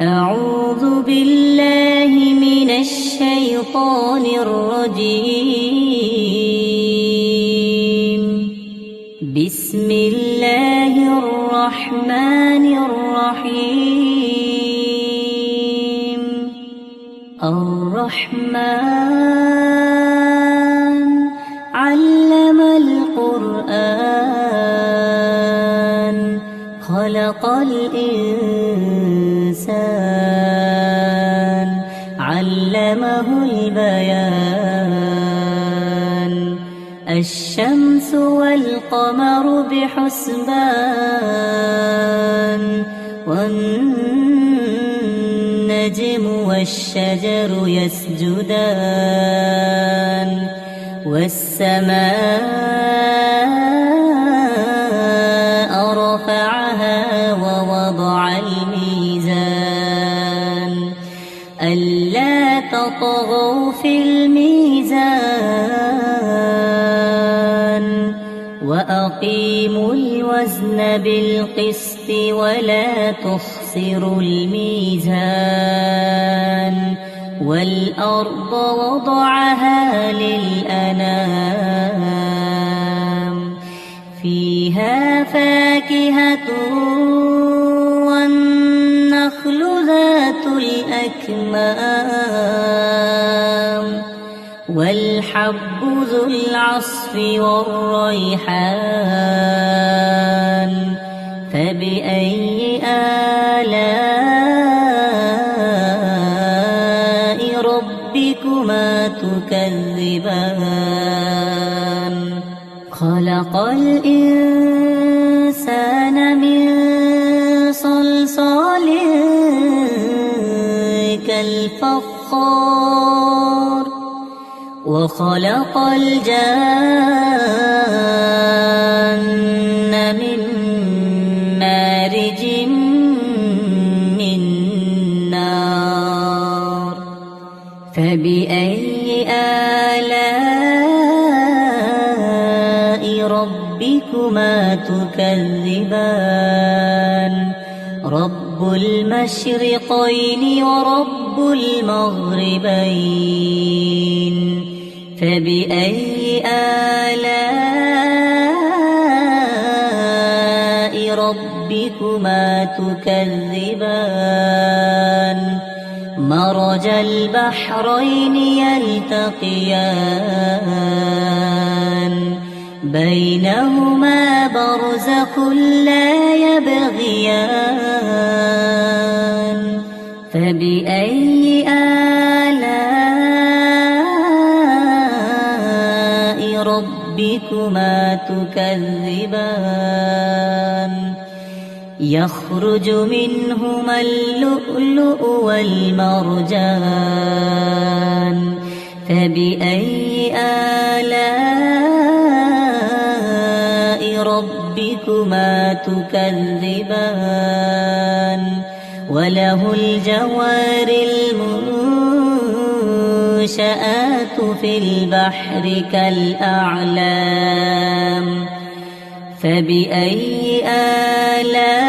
أعوذ بالله من الشيطان الرجيم. بسم الله الرحمن الرحيم. الرحمن علم القرآن خلق الإنسان علمه البيان. الشمس والقمر بحسبان والنجم والشجر يسجدان. والسماء رفعها ووضع الميزان ألا تطغوا في الميزان وأقيموا الوزن بالقسط ولا تخسروا الميزان. والأرض وضعها للأنام فيها فاكهة والنخل ذات الأكمام والحب ذو العصف والريحان. فبأي آلاء ربكما تكذبان؟ خلق الإنسان من صلصال كالفخار وخلق الجان من مارج من نار. فبأي آلاء ربكما تكذبان؟ رب المشرقين ورب المغربين. فبأي آلاء ربكما تكذبان؟ مرج البحرين يلتقيان بينهما برزخ لا يبغيان. فبأي آلاء ربكما تكذبان؟ يخرج منهما اللؤلؤ والمرجان. فبأي آلاء ربكما تكذبان؟ وله الجوار المنشآت في البحر كالأعلام. فبأي آلاء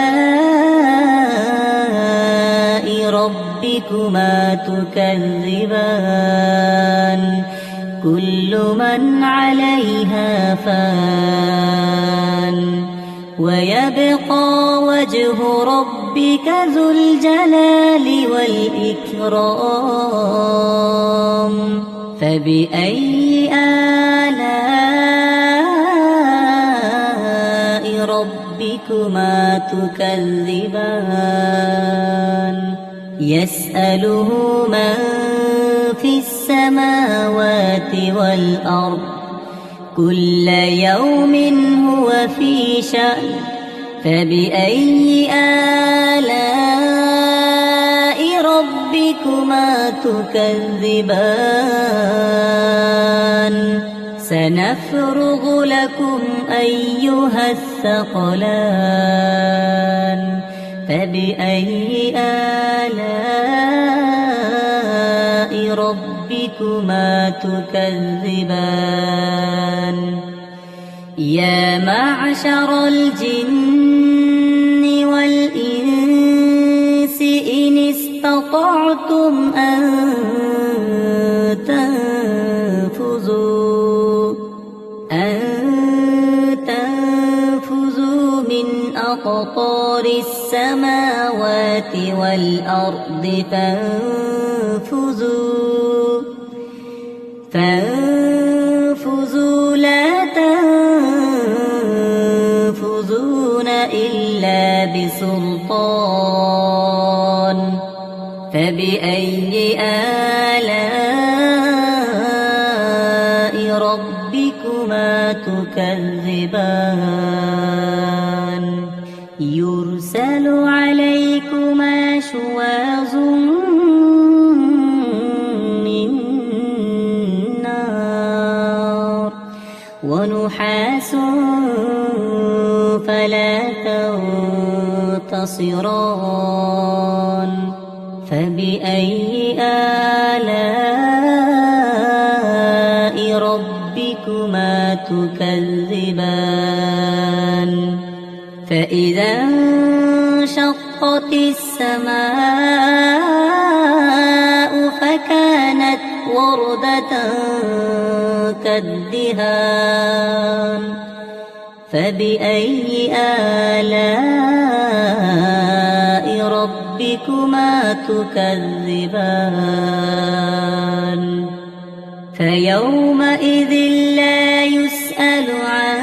ربكما تكذبان؟ كل من عليها فان ويبقى وجه ربك ذو الجلال والإكرام. فبأي آلاء ربكما تكذبان؟ يسأله من في السماوات والأرض كل يوم هو في شأن. فبأي آلاء ربكما تكذبان؟ سنفرغ لكم أيها الثقلان. فبأي آلاء ربكما تكذبان؟ يا معشر الجن والإنس إن استطعتم أن تنفذوا من أقطار السماوات والأرض فانفذوا لا تنفذون إلا بسلطان فبأي آلاء ربكما تكذبان يرسل عليكما شواظ من نار ونحاس فلا تنتصران فبأي آلاء ربكما تكذبان فإذا انشقت السماء فكانت وردة كالدهان فبأي آلاء ربكما تكذبان فيومئذ لا يسأل عن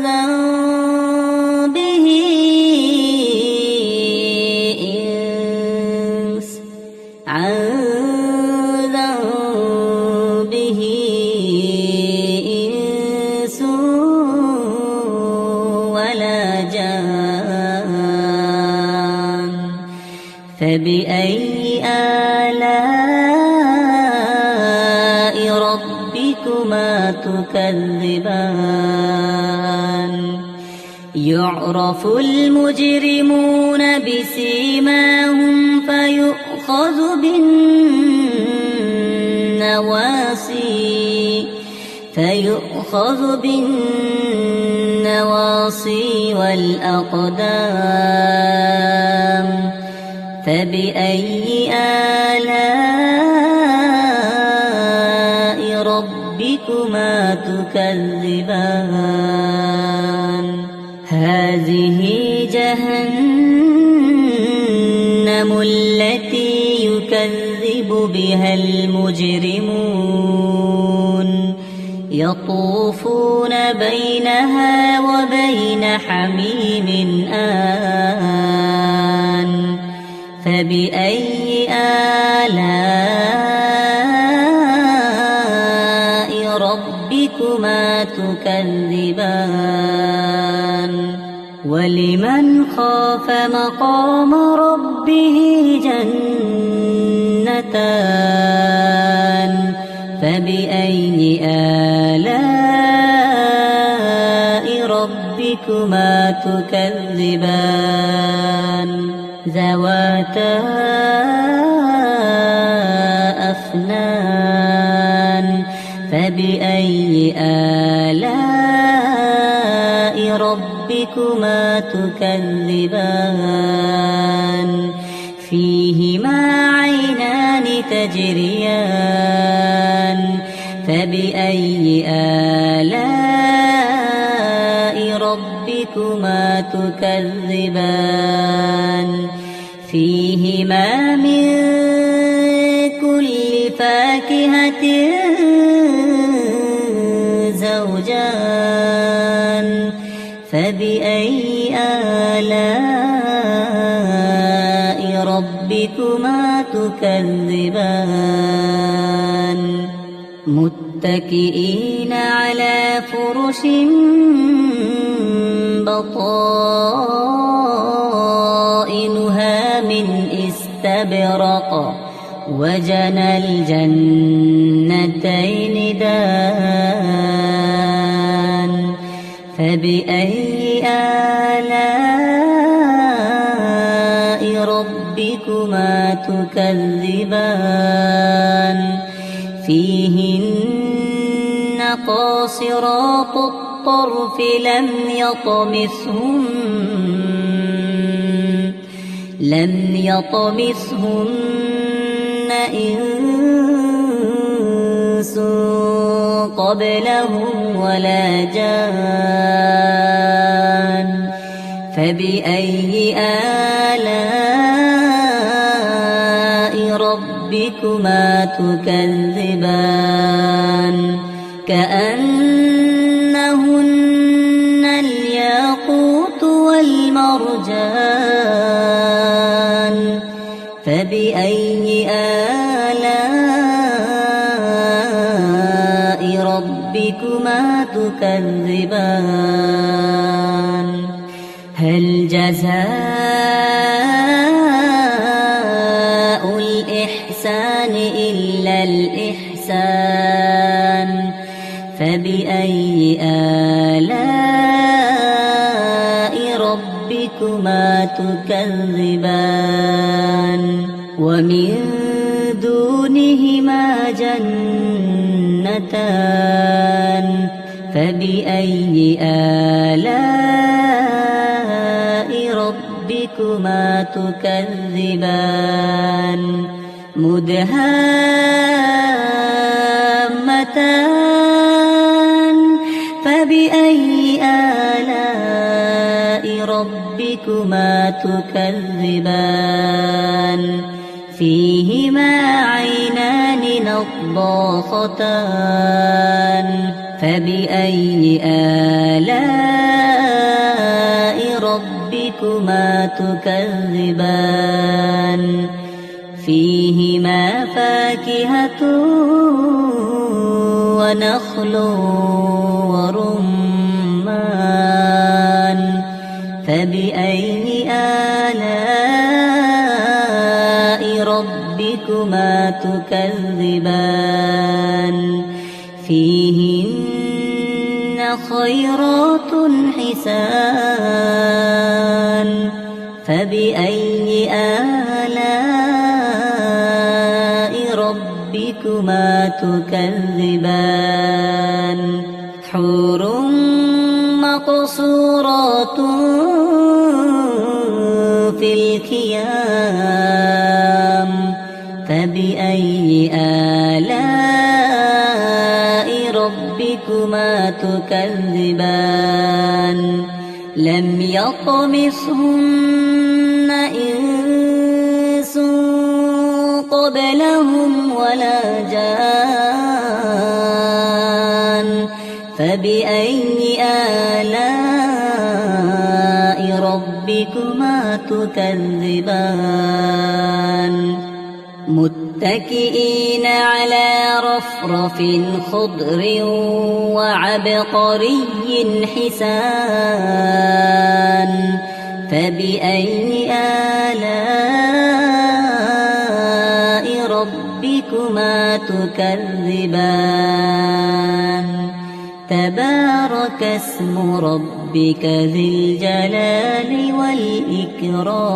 ذنبه إنس ولا جان فبأي آلاء ربكما تكذبان يعرف المجرمون بسيماهم فيؤخذ بالنواصي والأقدام فبأي آلاء ربكما تكذبان هذه جهنم التي يكذب بها المجرمون يطوفون بينها وبين حميم آن فبأي آلاء ربكما تكذبان ولمن خاف مقام ربه جنتان فبأي آلاء ربكما تكذبان ذواتا أفنان فبأي آلاء ربكما تكذبان فيهما عينان تجريان فبأي آلاء ربكما تكذبان فيهما من كل فاكهة زوجان فبأي آلاء ربكما تكذبان متكئين على فرش بطائنها من استبرق وجنى الجنتين دان فبأي آلاء ربكما تكذبان فيهن قاصرات الطرف لم لم يطمثهن إنس قبلهم ولا جان فبأي آلاء ربكما تكذبان كأنهن الياقوت والمرجان فبأي آلاء ربكما تكذبان هل جزاء الإحسان إلا الإحسان فبأي آلاء ربكما تكذبان ومن دونهما جنتان فبأي آلاء ربكما تكذبان مدهامتان فبأي آلاء ربكما تكذبان فيهما عينان نضاختان فبأي آلاء ربكما تكذبان فيهما فاكهة ونخل ورمان فبأي آلاء ربكما تكذبان فيهن خيرات حسان فبأي آلاء ربكما تكذبان حور مقصورات في الخيام فبأي آلاء ربكما تكذبان لم يطمثهن إنس قبلهم ولا جان فبأي آلاء ربكما تكذبان متكئين على رفرف خضر وعبقري حسان فبأي آلاء ربكما تكذبان تبارك اسم ربك ذي الجلال والإكرام.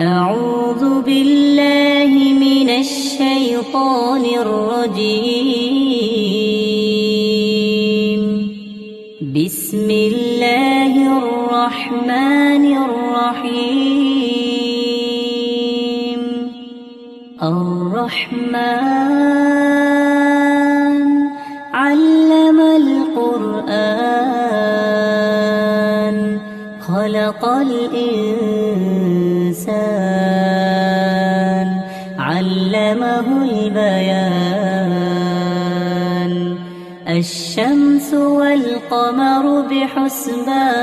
أعوذ بالله من الشيطان الرجيم. بسم الله الرحمن الرحيم. الرحمن علم القرآن خلق الإنسان علمه البيان الشمس والقمر بحسبان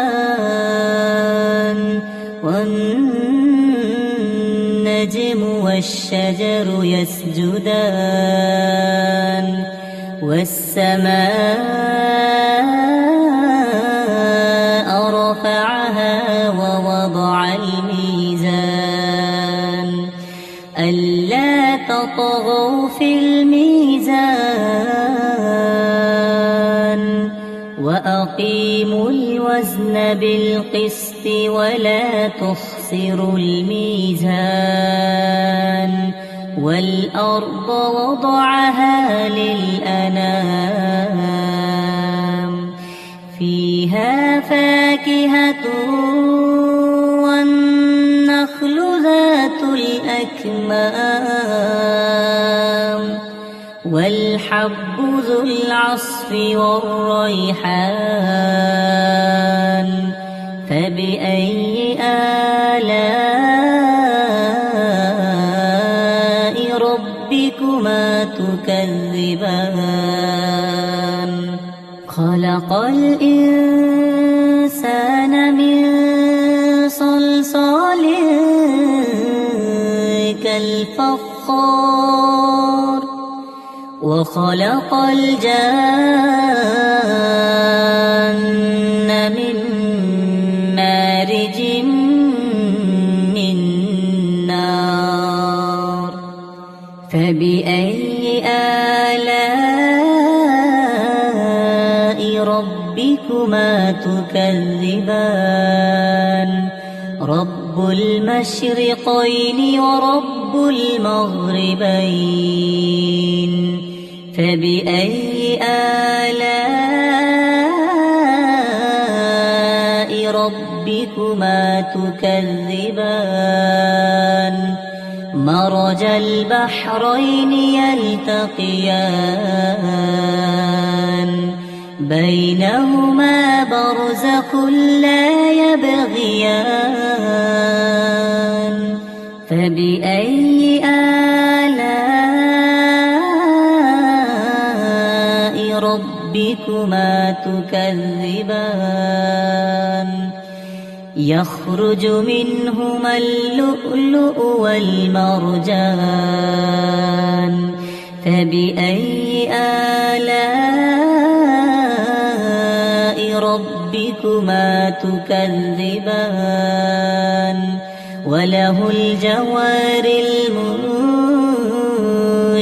والنجم والشجر يسجدان والسماء رفعها ووضع الميزان ألا تطغوا في الميزان وأقيموا الوزن بالقسط ولا تخسروا الميزان والأرض وضعها للأنام فيها فاكهة والنخل ذات الأكمام والحب ذو العصف والريحان فبأي آلاء ربكما تكذبان خلق الإنسان من صلصال كالفخار وخلق الجان من مارج من نار فبأي آلاء ربكما تكذبان رب المشرقين ورب المغربين فبأي آلاء ربكما تكذبان مرج البحرين يلتقيان بينهما برزخ لا يبغيان فبأي آلاء ربكما تكذبان يخرج منهما اللؤلؤ والمرجان فبأي آلاء ربكما تكذبان وله الجوار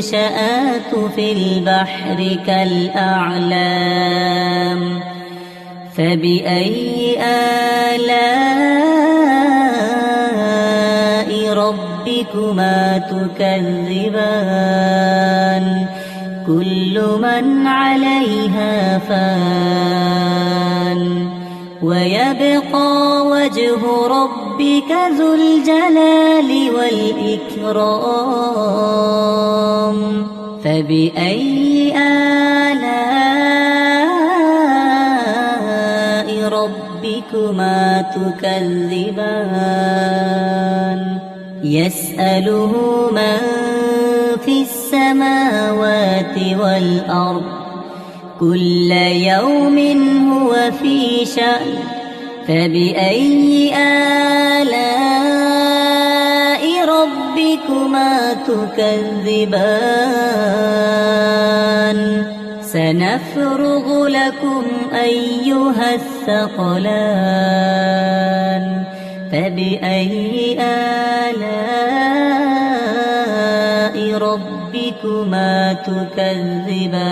المنشآت في البحر كالأعلام فبأي آلاء ربكما تكذبان كل من عليها فان ويبقى وجه ربك ذو الجلال والإكرام فبأي آلاء ربكما تكذبان يسأله من في السماوات والأرض كل يوم هو في شأن فبأي آلاء ربكما تكذبان سنفرغ لكم أيها الثقلان فبأي آلاء ربكما تكذبان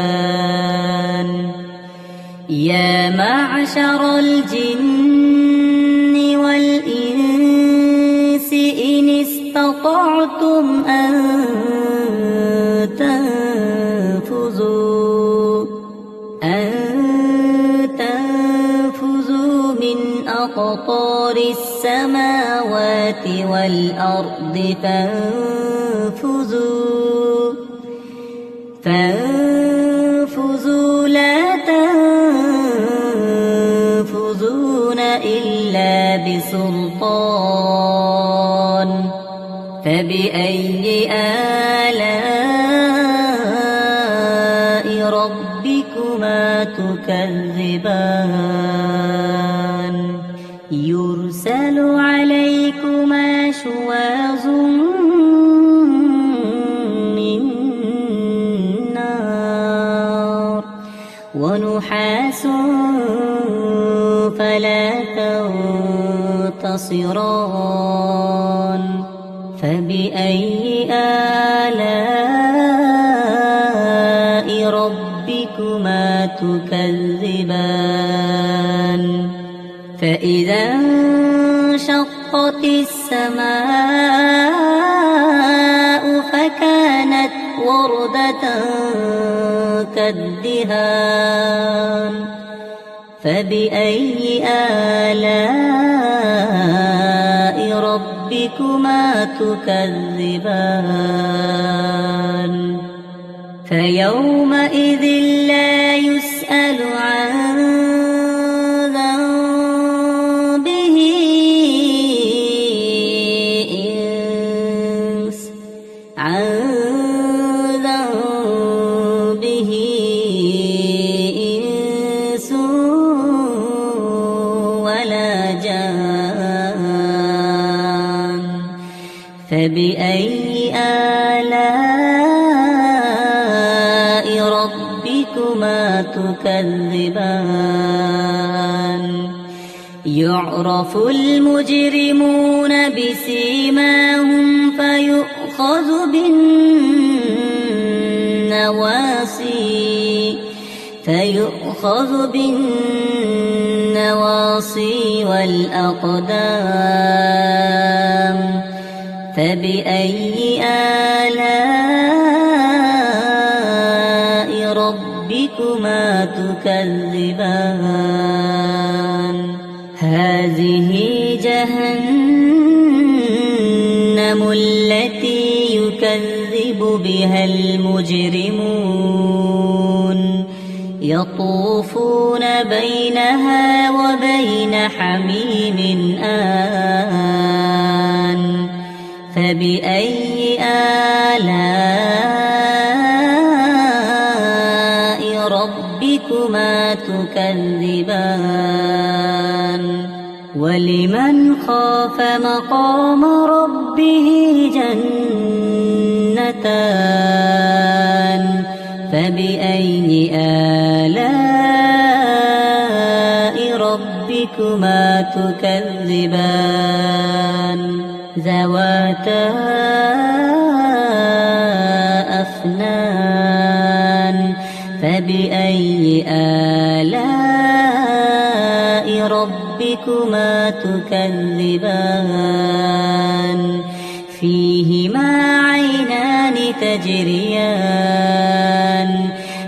يا معشر الجن والإنس إن استطعتم أن تنفذوا من أقطار السماوات والأرض فانفذوا لا تنفذون إلا بسلطان فبأي آلاء ربكما تكذبان يرسل عليكما شواظ من نار ونحاس فلا تنتصران فبأي آلاء ربكما تكذبان فإذا انشقت السماء فكانت وردة كالدهان فبأي آلاء ربكما تكذبان فيومئذ لا يسأل عن ذنبه إنس ولا جان فبأي آلاء ربكما تكذبان يعرف المجرمون بسيماهم فيؤخذ بالنواصي والأقدام فبأي آلاء ربكما تكذبان هذه جهنم التي يكذب بها المجرمون يطوفون بينها وبين حميم آن فبأي آلاء ربكما تكذبان ولمن خاف مقام ربه جنتان فبأي آلاء ربكما تكذبان ذواتا أفنان فبأي آلاء ربكما تكذبان فيهما عينان تجريان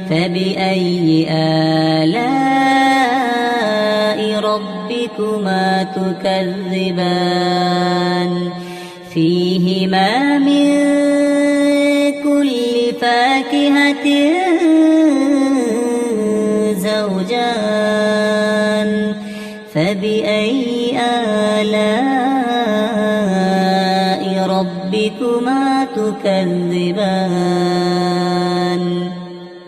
فبأي آلاء ربكما تكذبان فيهما من كل فاكهة زوجان فبأي آلاء ربكما تكذبان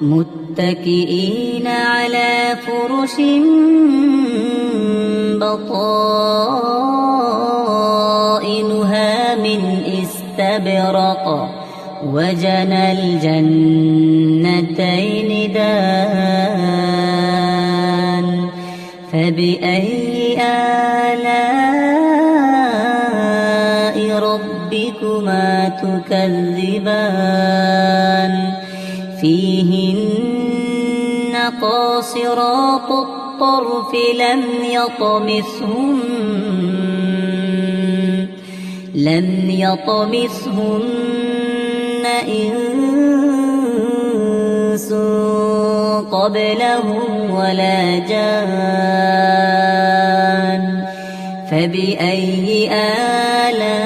متكئين على فرش بطائنها من استبرق وجنى الجنتين دان فبأي آلاء ربكما تكذبان فيهن قاصرات الطرف لم يطمثهن إنس قبلهم ولا جان فبأي آلاء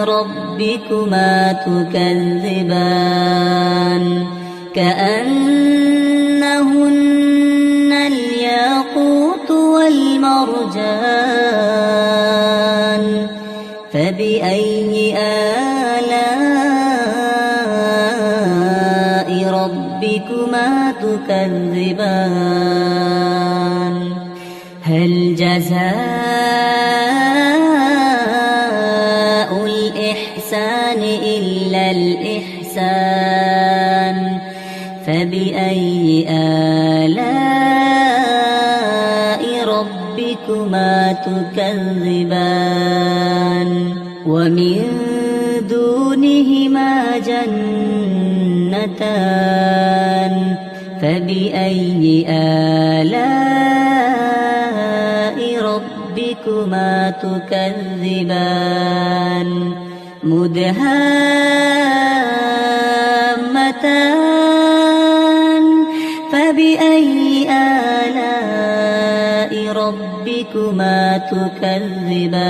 ربكما تكذبان كأنهن الياقوت والمرجان فبأي آلاء ربكما تكذبان هل جزاء الإحسان إلا الإحسان فبأي آلاء ربكما تكذبان ومن دونهما جنتان اثنتان فبأي آلاء ربكما تكذبان مدهامتان فبأي آلاء ربكما تكذبان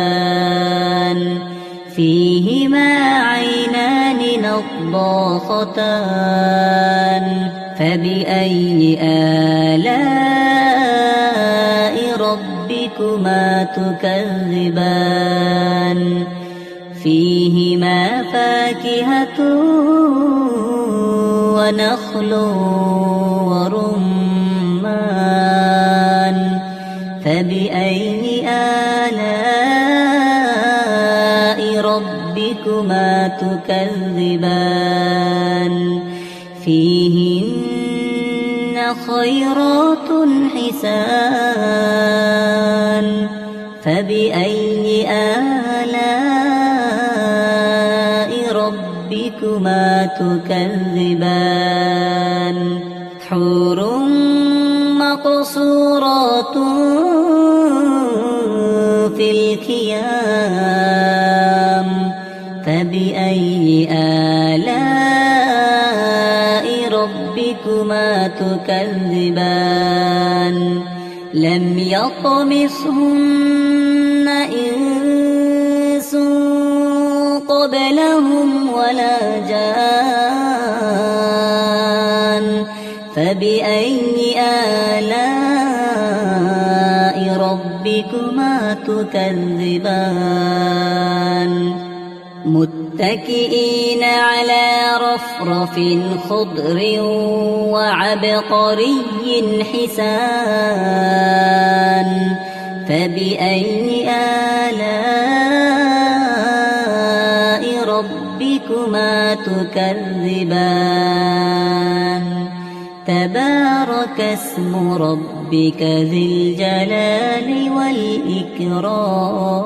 فيهما عينان نضاختان فبأي آلاء ربكما تكذبان فيهما فاكهة ونخل ورمان فبأي آلاء ربكما تكذبان فيهن خيرات حسان فبأي آلاء ربكما تكذبان حور مقصورات في الخيام فبأي آلاء ربكما تكذبان لم يطمثهن إنس قبلهم ولا جان فبأي آلاء ربكما تكذبان متكئين على رفرف خضر وعبقري حسان فبأي آلاء ربكما تكذبان تبارك اسم ربك ذي الجلال والإكرام.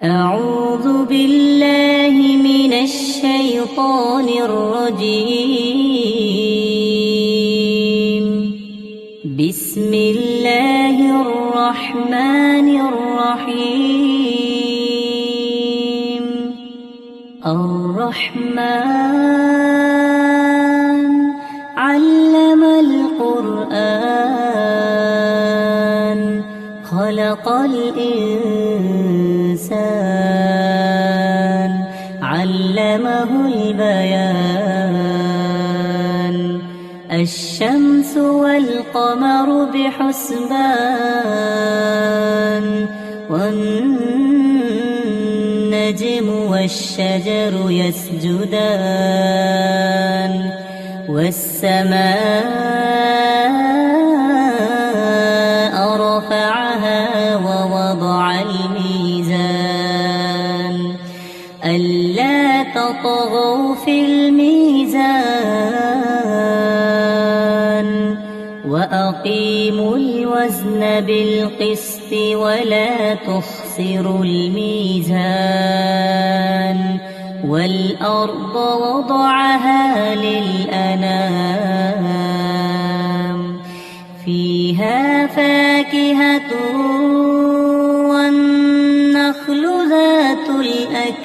أعوذ بالله من الشيطان الرجيم. بسم الله الرحمن الرحيم. الرحمن علم القرآن خلق الإنسان علمه البيان الشمس والقمر بحسبان والنجم والشجر يسجدان والسماء رفعها ووضع الميزان ألا تطغوا في الميزان وأقيموا الوزن بالقسط ولا تخسروا الميزان والأرض وضعها للأنام فيها فاكهة والنخل ذات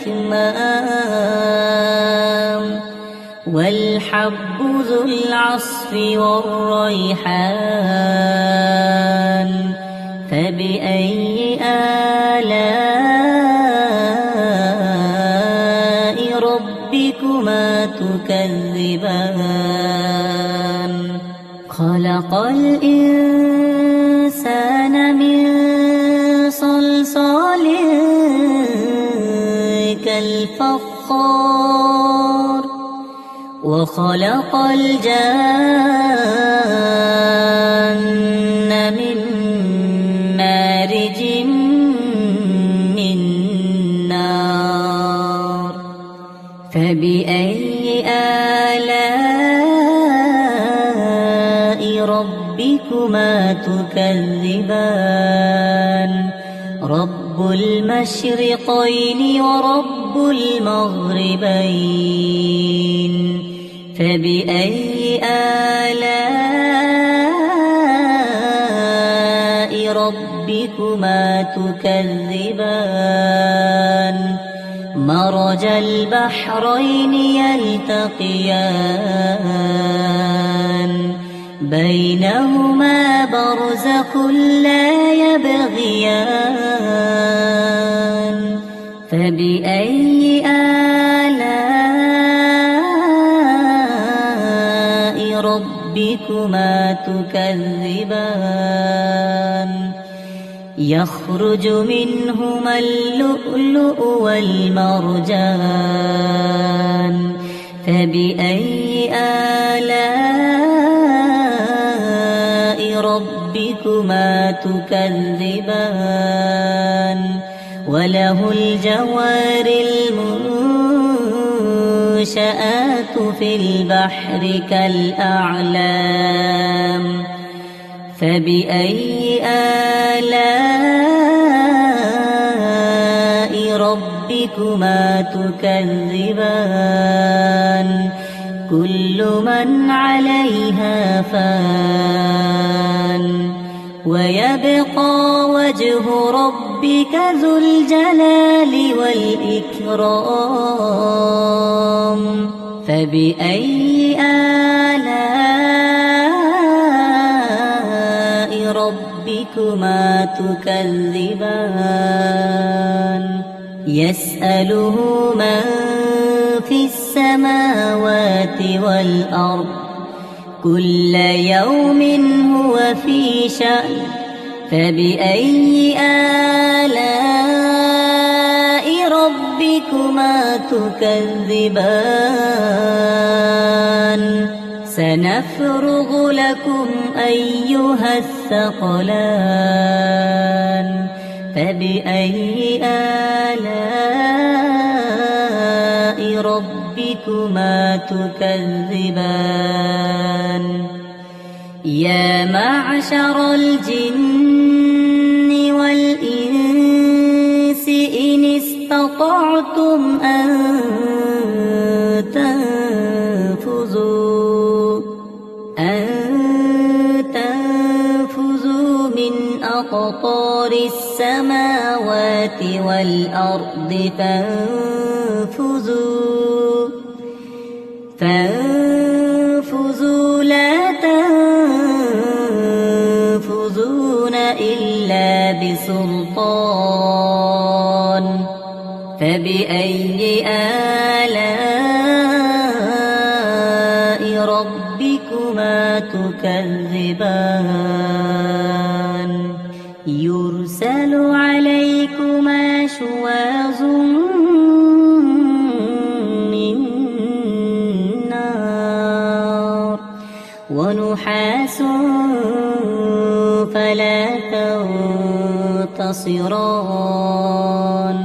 الأكمام والحب ذو العصف والريحان فبأي آلاء ربكما تكذبان خلق الإنسان من صلصال كالفخار وخلق الجان من مارج فبأي آلاء ربكما تكذبان رب المشرقين ورب المغربين فبأي آلاء ربكما تكذبان مرج البحرين يلتقيان بينهما برزخ لا يبغيان فبأي آلاء ربكما تكذبان يخرج منهما اللؤلؤ والمرجان فبأي آلاء ربكما تكذبان وله الجوار المنشآت في البحر كالأعلام فبأي آلاء ربكما تكذبان كل من عليها فان ويبقى وجه ربك ذو الجلال والإكرام فبأي آلاء ربكما تكذبان يسأله من في السماوات والأرض كل يوم هو في شأن فبأي آلاء ربكما تكذبان سنفرغ لكم أيها الثقلان فبأي آلاء ربكما تكذبان يا معشر الجن والإنس إن استطعتم أن تنفذوا من أقطار السماوات والأرض فانفذوا لا تنفذون إلا بسلطان فبأي آلاء ربكما تكذبان يرسل عليكما شواظ من نار ونحاس فلا تنتصران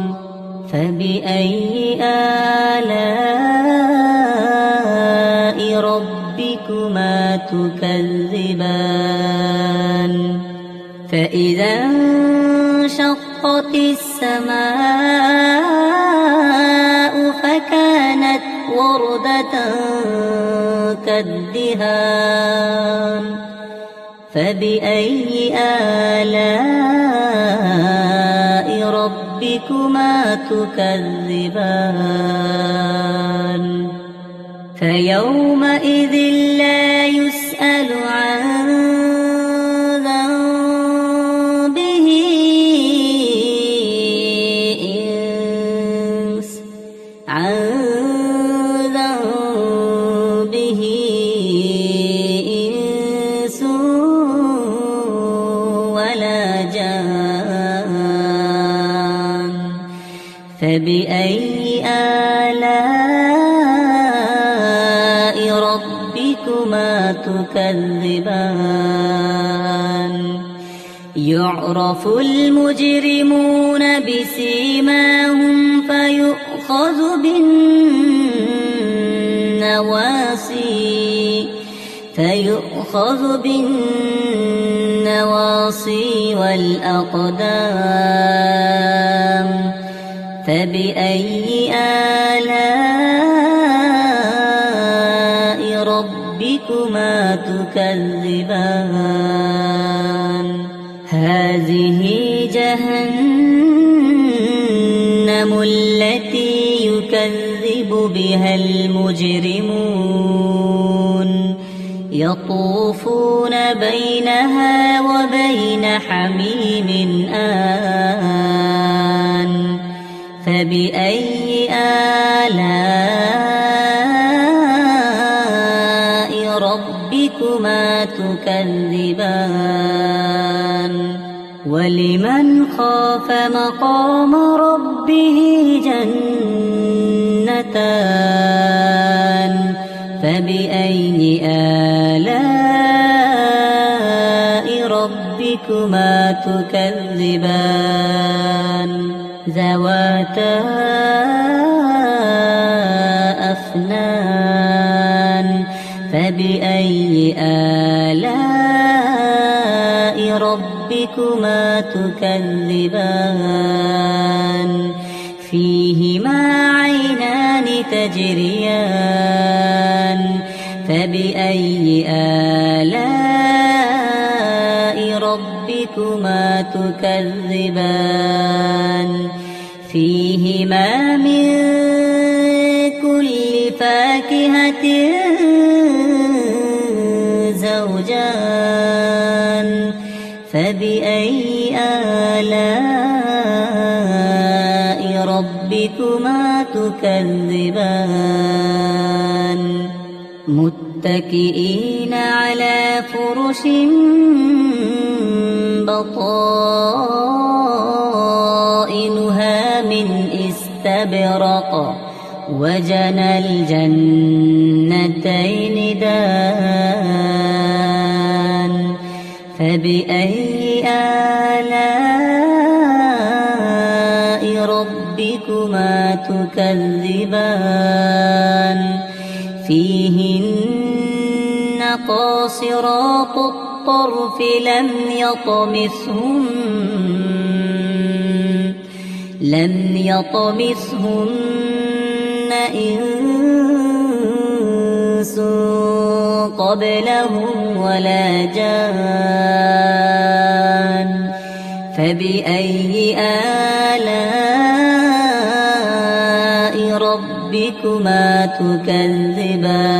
فبأي آلاء ربكما تكذبان فإذا انشقت السماء فكانت وردة كالدهان فبأي آلاء ربكما تكذبان فيومئذ لا يسأل عن ذنبه إنس ولا جان فبأي آلاء ربكما تكذبان يعرف المجرمون بسيماهم فيؤخذ بالنسبة بالنواسي فيؤخذ بالنواصي والأقدام فبأي آلاء ربكما تكذبان هذه جهنم التي يكذب بها المجرمون يطوفون بينها وبين حميم آن فبأي آلاء ربكما تكذبان ولمن خاف مقام ربه جنتان فبأي آلاء ربكما تكذبان ذواتا أفنان فبأي آلاء ربكما تكذبان فيهما عينان تجريان فبأي آلاء ربكما تكذبان فيهما من كل فاكهة زوجان فبأي آلاء ربكما تكذبان متكئين على فرش بطائنها من استبرق وجنى الجنتين دان فبأي آلاء ربكما تكذبان فيهن قاصرات الطرف لم يطمثهن إنس قبلهم ولا جان فبأي آلاء ربكما تكذبان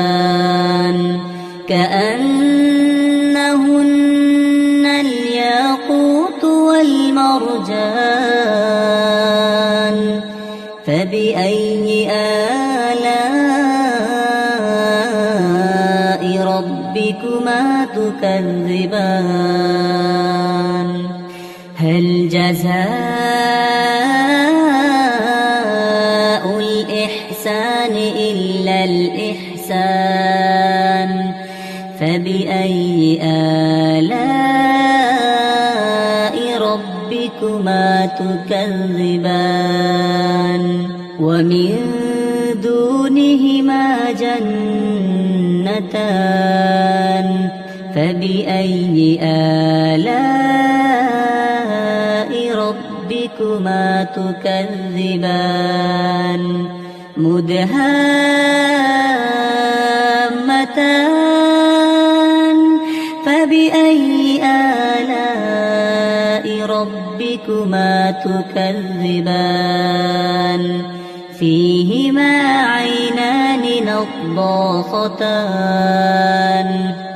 كأنهن الياقوت والمرجان فبأي آلاء ربكما تكذبان هل جزاء الإحسان إلا الإحسان فبأي آلاء ربكما تكذبان ومن دونهما جنتان فبأي آلاء ربكما تكذبان مدهامتان فبأي آلاء ربكما تكذبان فيهما عينان نضاختان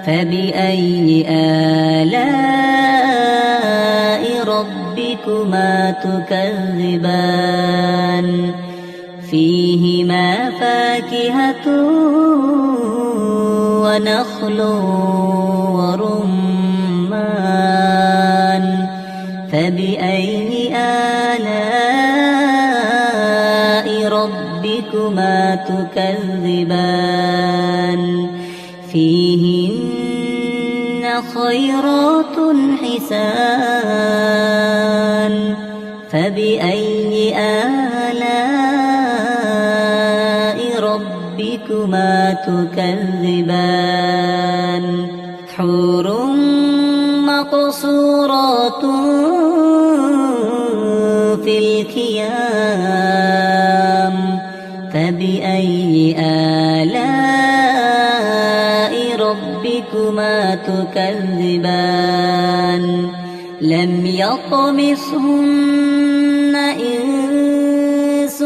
فبأي آلاء ربكما تكذبان فيهما فاكهة ونخل ورمان فبأي آلاء ربكما تكذبان فيهن خيرات حسان فبأي آلاء ربكما ربكما تكذبان حور مقصورات في الخيام فبأي آلاء ربكما تكذبان لم يطمثهن إنس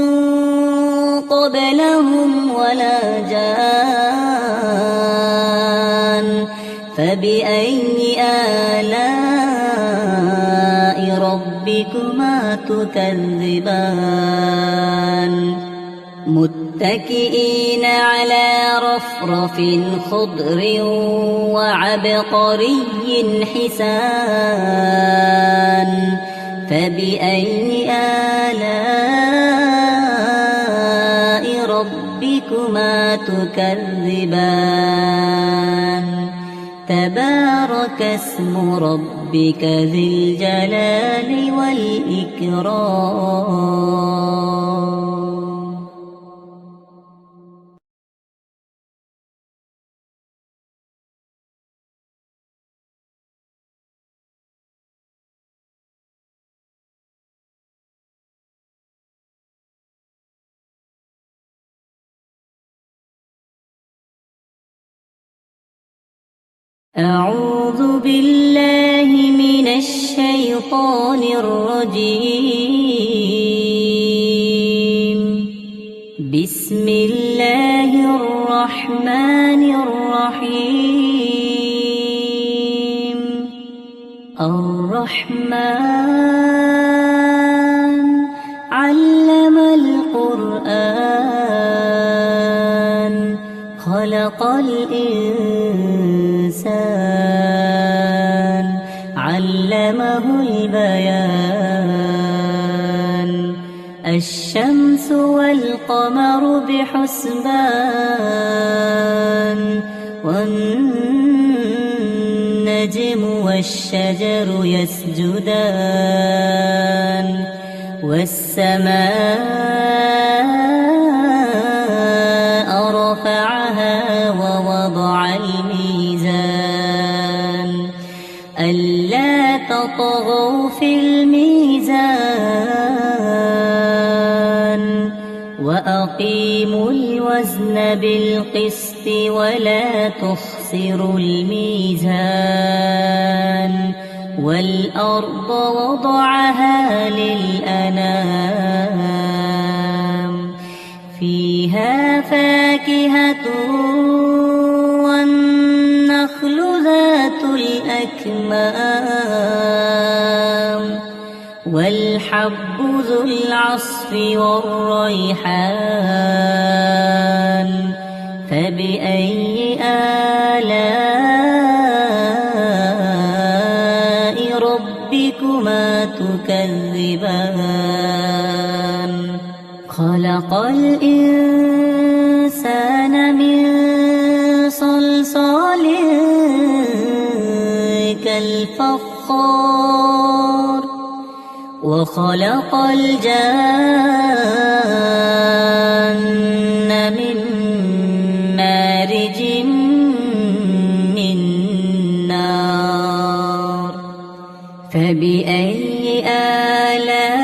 قبلهم ولا جان فبأي آلاء ربكما تكذبان متكئين على رفرف خضر وعبقري حسان فبأي آلاء ربكما تكذبان تبارك اسم ربك ذي الجلال والإكرام. أعوذ بالله من الشيطان الرجيم بسم الله الرحمن الرحيم الرحمن علم القرآن خلق الإنسان علمه البيان الشمس والقمر بحسبان والنجم والشجر يسجدان والسماء رفعها ووضع الميزان ألا تطغوا في الميزان وأقيموا الوزن بالقسط ولا تخسروا الميزان والأرض وضعها للأنام فيها فاكهة والنخل ذات الأكمام والحب ذو العصف والريحان فبأي آلاء ربكما تكذبان خلق الإنسان من صلصال كالفخار وخلق الجان من مارج من نار فبأي آلاء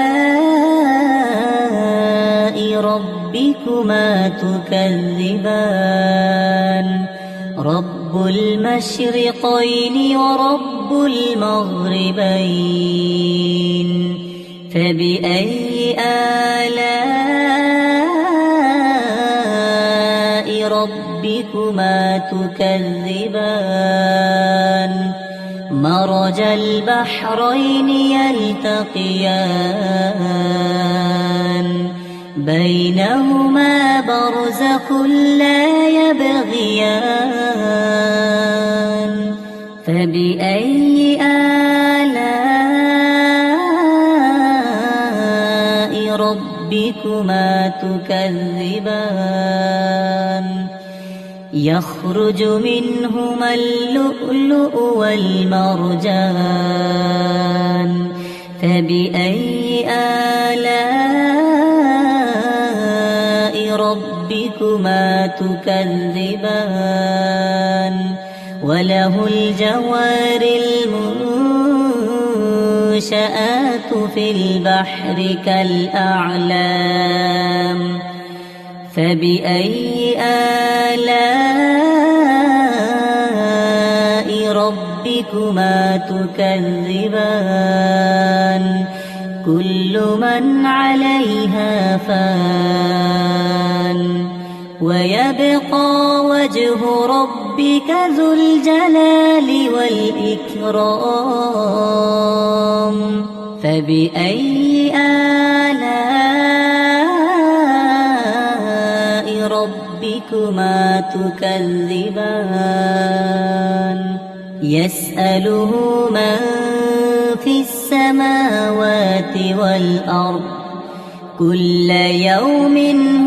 ربكما تكذبان رب المشرقين ورب المغربين فبأي آلاء ربكما تكذبان مرج البحرين يلتقيان بينهما برزخ لا يبغيان فبأي آلاء ربكما تكذبان يخرج منهما اللؤلؤ والمرجان فبأي آلاء ربكما ربكما تكذبان وله الجوار المنشآت في البحر كالأعلام فبأي آلاء ربكما تكذبان كل من عليها فان ويبقى وجه ربك ذو الجلال والإكرام فبأي آلاء ربكما تكذبان يسأله من في السماوات والأرض كل يوم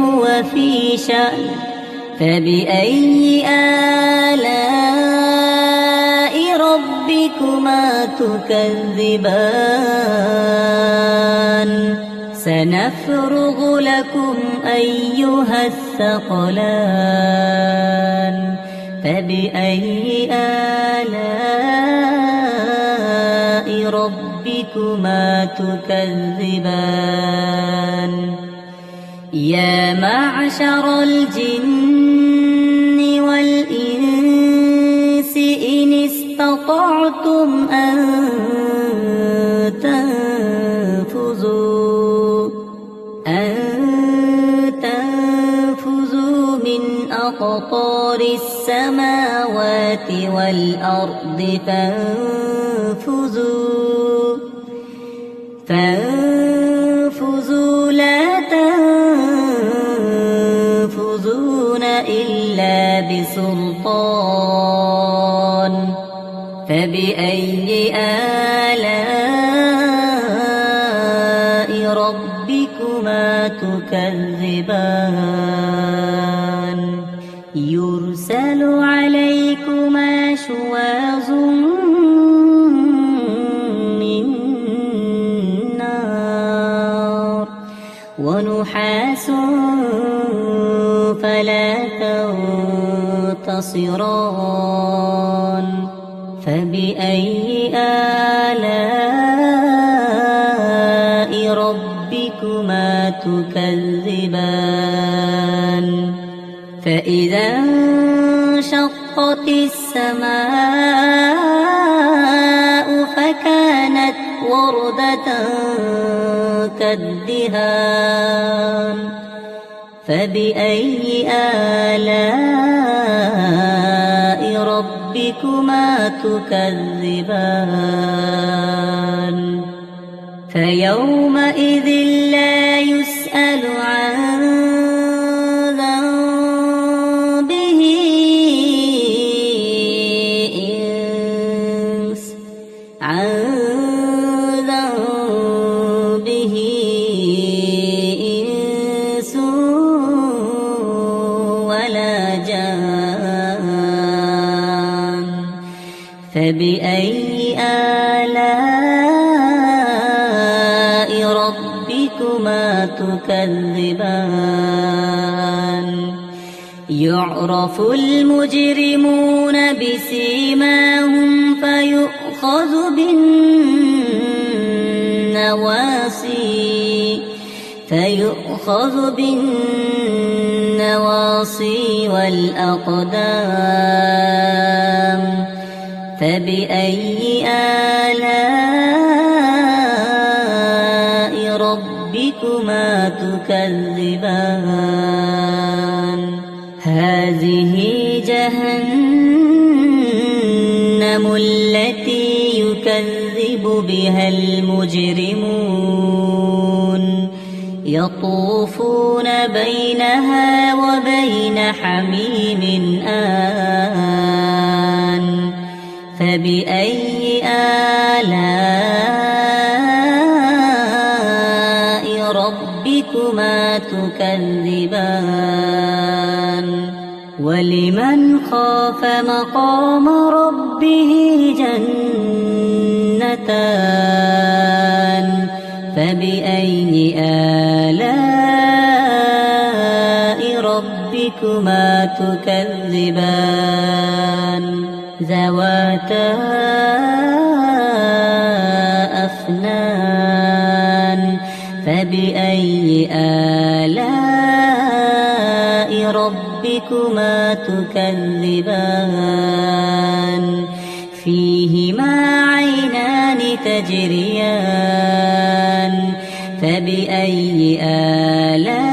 هو في شأن فبأي آلاء ربكما تكذبان سنفرغ لكم أيها الثقلان فبأي آلاء ربكما تكذبان يا معشر الجن والإنس إن استطعتم أن تنفذوا من أقطار السماوات والأرض فانفذوا لا تنفذون إلا بسلطان فبأي آلاء ربكما تكذبان يرسل عليكما شواظ من نار ونحاس فلا تنتصران فبأي آلاء ربكما تكذبان فإذا انشقت السماء فكانت وردة كالدهان فبأي آلاء ربكما تكذبان فيومئذ لا يسأل عن ذنبه إنس ولا جان فبأي آلاء ربكما تكذبان يعرف المجرمون بسيماهم فيؤخذ بالنواصي والأقدام فبأي آلاء ربكما تكذبان هذه جهنم التي يكذب بها المجرمون يطوفون بينها وبين حميم آن فبأي آلاء ربكما تكذبان ولمن خاف مقام ربه جنتان فبأي آلاء ربكما تكذبان ذواتا أفنان فبأي آلاء ربكما تكذبان فيهما عينان تجريان فبأي آلاء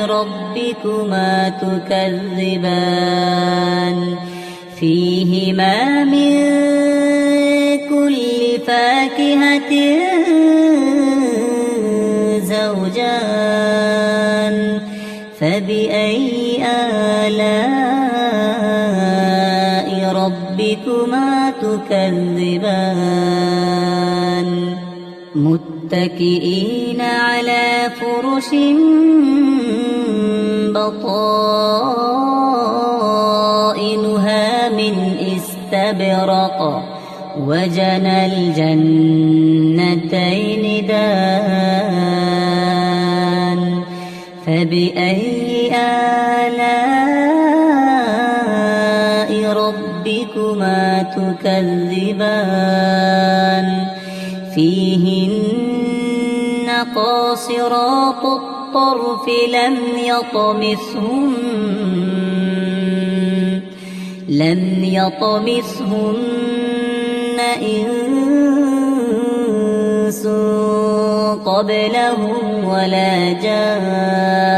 ربكما تكذبان فيهما من كل فاكهة زوجان فبأي آلاء ربكما تكذبان متكئين على فرش بطائنها من استبرق وجنى الجنتين دان فبأي آلاء ربكما تكذبان فيهن قاصرات الطرف لم يطمثهن إنس قبلهم ولا جان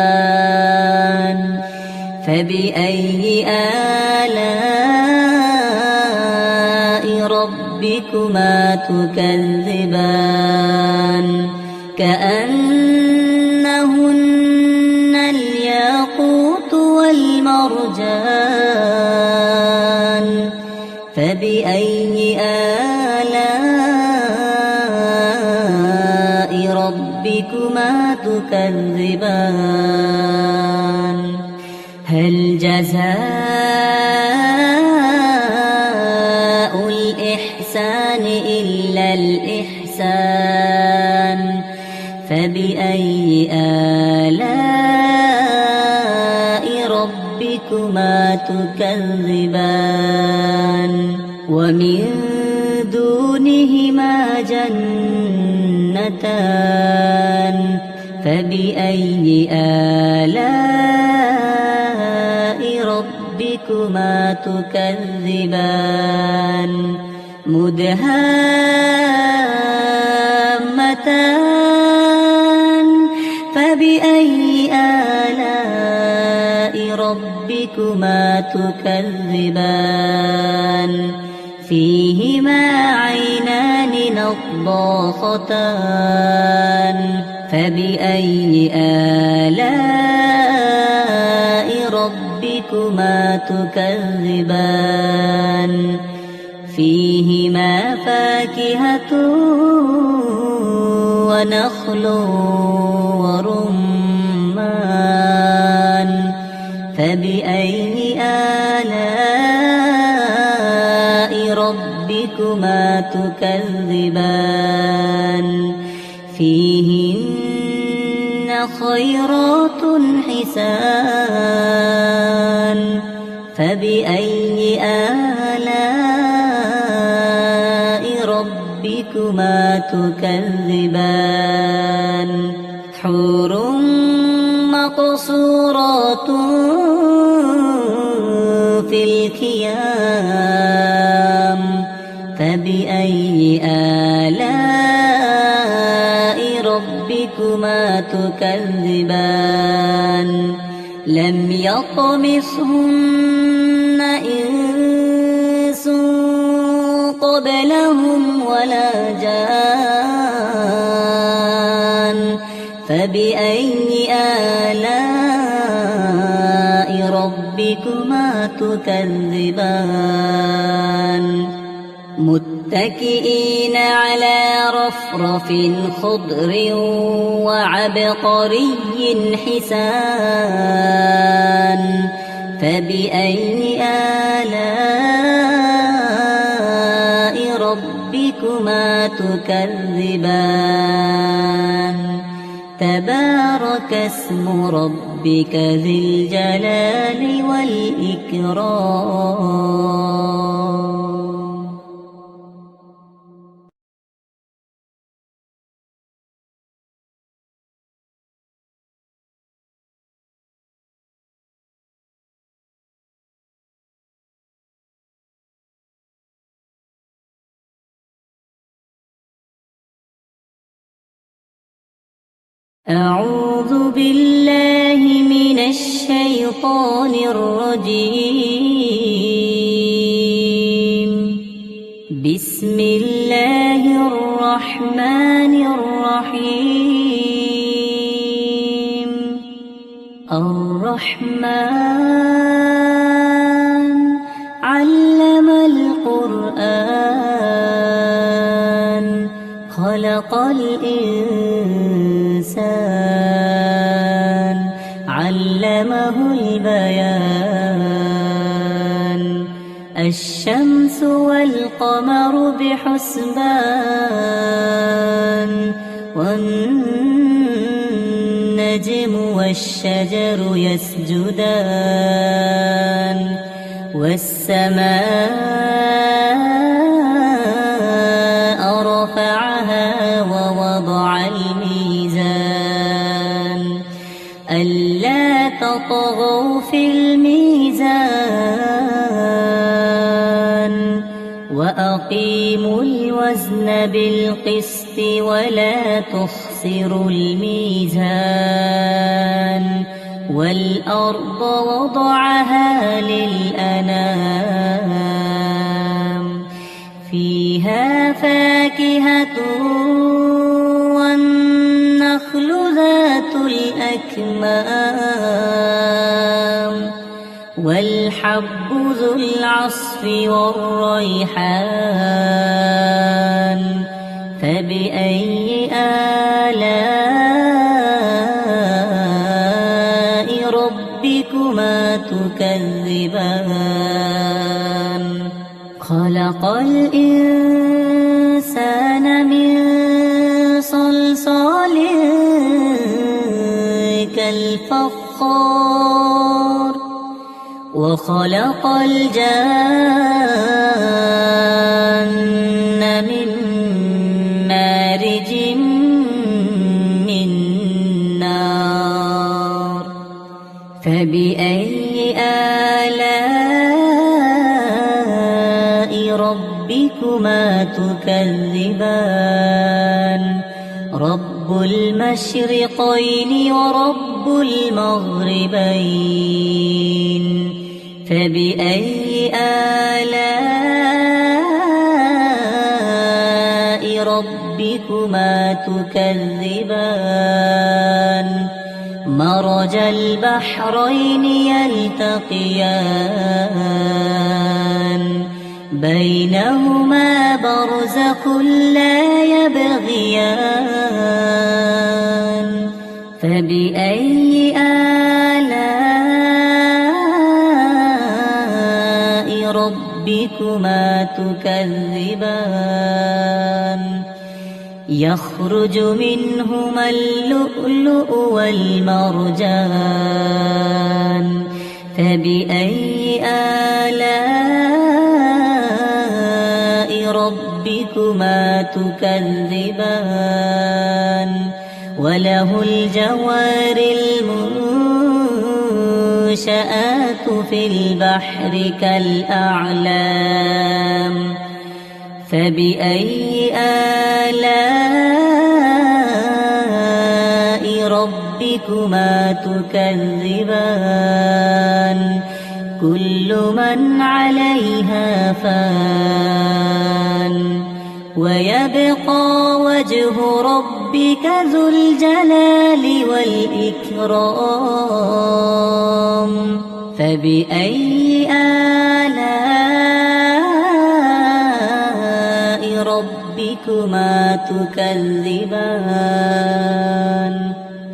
فبأي آلاء ربكما تكذبان كأنهن الياقوت والمرجان فبأي آلاء ربكما تكذبان هل جزاء الإحسان إلا الإحسان فبأي آلاء ربكما تكذبان ومن دونهما جنتان فبأي آلاء ربكما تكذبان مدهامتان فبأي آلاء ربكما تكذبان فيهما عينان نضاختان فبأي آلاء ربكما تكذبان فيهما فاكهة ونخل ورمان فبأي آلاء ربكما تكذبان فيهن خيرات حسان فبأي آلاء ربكما تكذبان حور مقصورات في الخيام فبأي آلاء ربكما تكذبان لم يطمثهن إنس قبلهم ولا جان فبأي آلاء ربكما تكذبان متكئين على رفرف خضر وعبقري حسان فبأي آلاء ربكما تكذبان تبارك اسم ربك ذي الجلال والإكرام. أعوذ بالله من الشيطان الرجيم. بسم الله الرحمن الرحيم. الرحمن علم القرآن خلق الإنسان علمه البيان. الشمس والقمر بحسبان والنجم والشجر يسجدان. والسماء رفعها ووضع الميزان ألا تطغوا في الميزان وأقيموا الوزن بالقسط ولا تخسروا الميزان. والأرض وضعها للأنام فيها فاكهة والنخل ذات الأكمام والحب ذو العصف والريحان. فبأي آلاء ربكما تكذبان. خلق الإنسان من صلصال كالفخار وخلق الجان من مارج من نار. فبأي آلاء ربكما تكذبان. رب المشرقين ورب المغربين. فبأي آلاء ربكما تكذبان. مرج البحرين يلتقيان بينهما برزخ لا يبغيان. فبأي آلاء ربكما تكذبان. يخرج منهما اللؤلؤ والمرجان. فبأي آلاء ربكما تكذبان. وله الجوار المنشآت في البحر كالأعلام. فبأي آلاء ربكما تكذبان. كل من عليها فان ويبقى وجه ربك ذو الجلال والإكرام. فبأي آلاء ربكما تكذبان.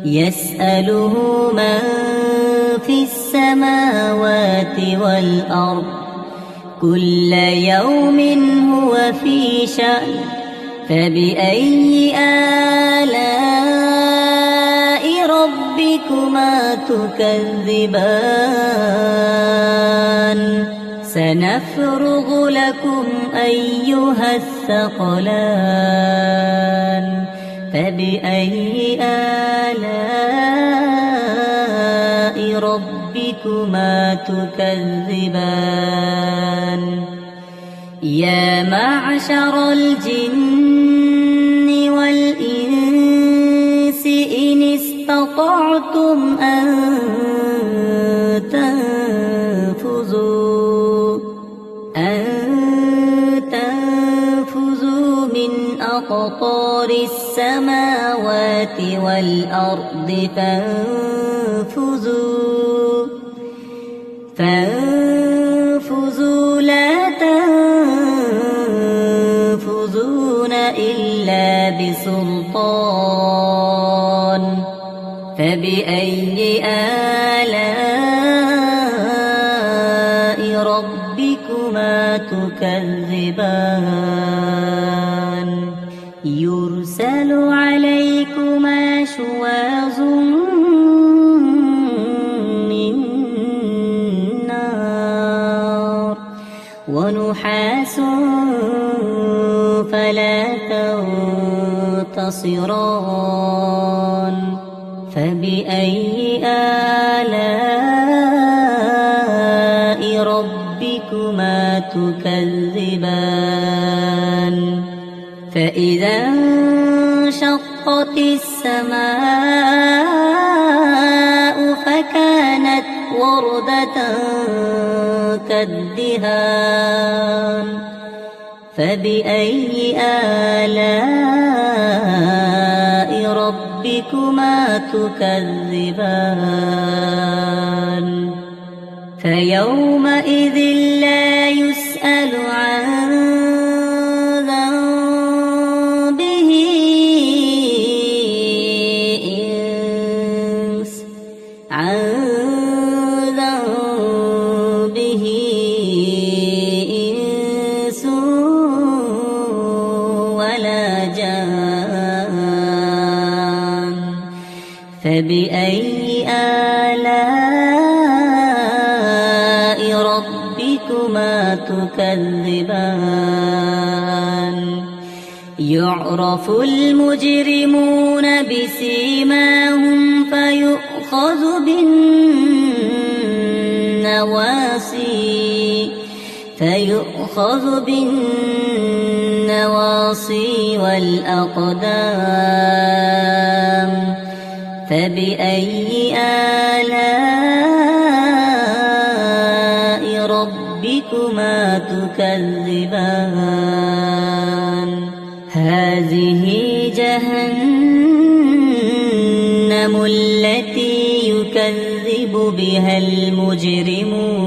يسأله من في السماوات والأرض كل يوم هو في شأن. فبأي آلاء ربكما تكذبان سنفرغ لكم أيها الثقلان فبأي آلاء ربكما تكذبان يا معشر الجن والإنس إن استطعتم أن تنفذوا من أقطار السماوات والأرض فانفذوا لا تنفذون إلا بسلطان فبأي آلاء ربكما تكذبان يرسل عليكما شواظ من نار ونحاس فلا تنتصران فبأي آلاء ربكما تكذبان فإذا انشقت السماء فكانت وردة كالدهان فبأي آلاء ربكما تكذبان فيومئذ لا يسأل عن ذنبه إنس ولا جان فبأي آلاء ربكما تكذبان يعرف المجرمون بسيماهم فيؤخذ بالنواصي والأقدام فبأي آلاء ربكما تكذبان هذه جهنم التي يكذب بها المجرمون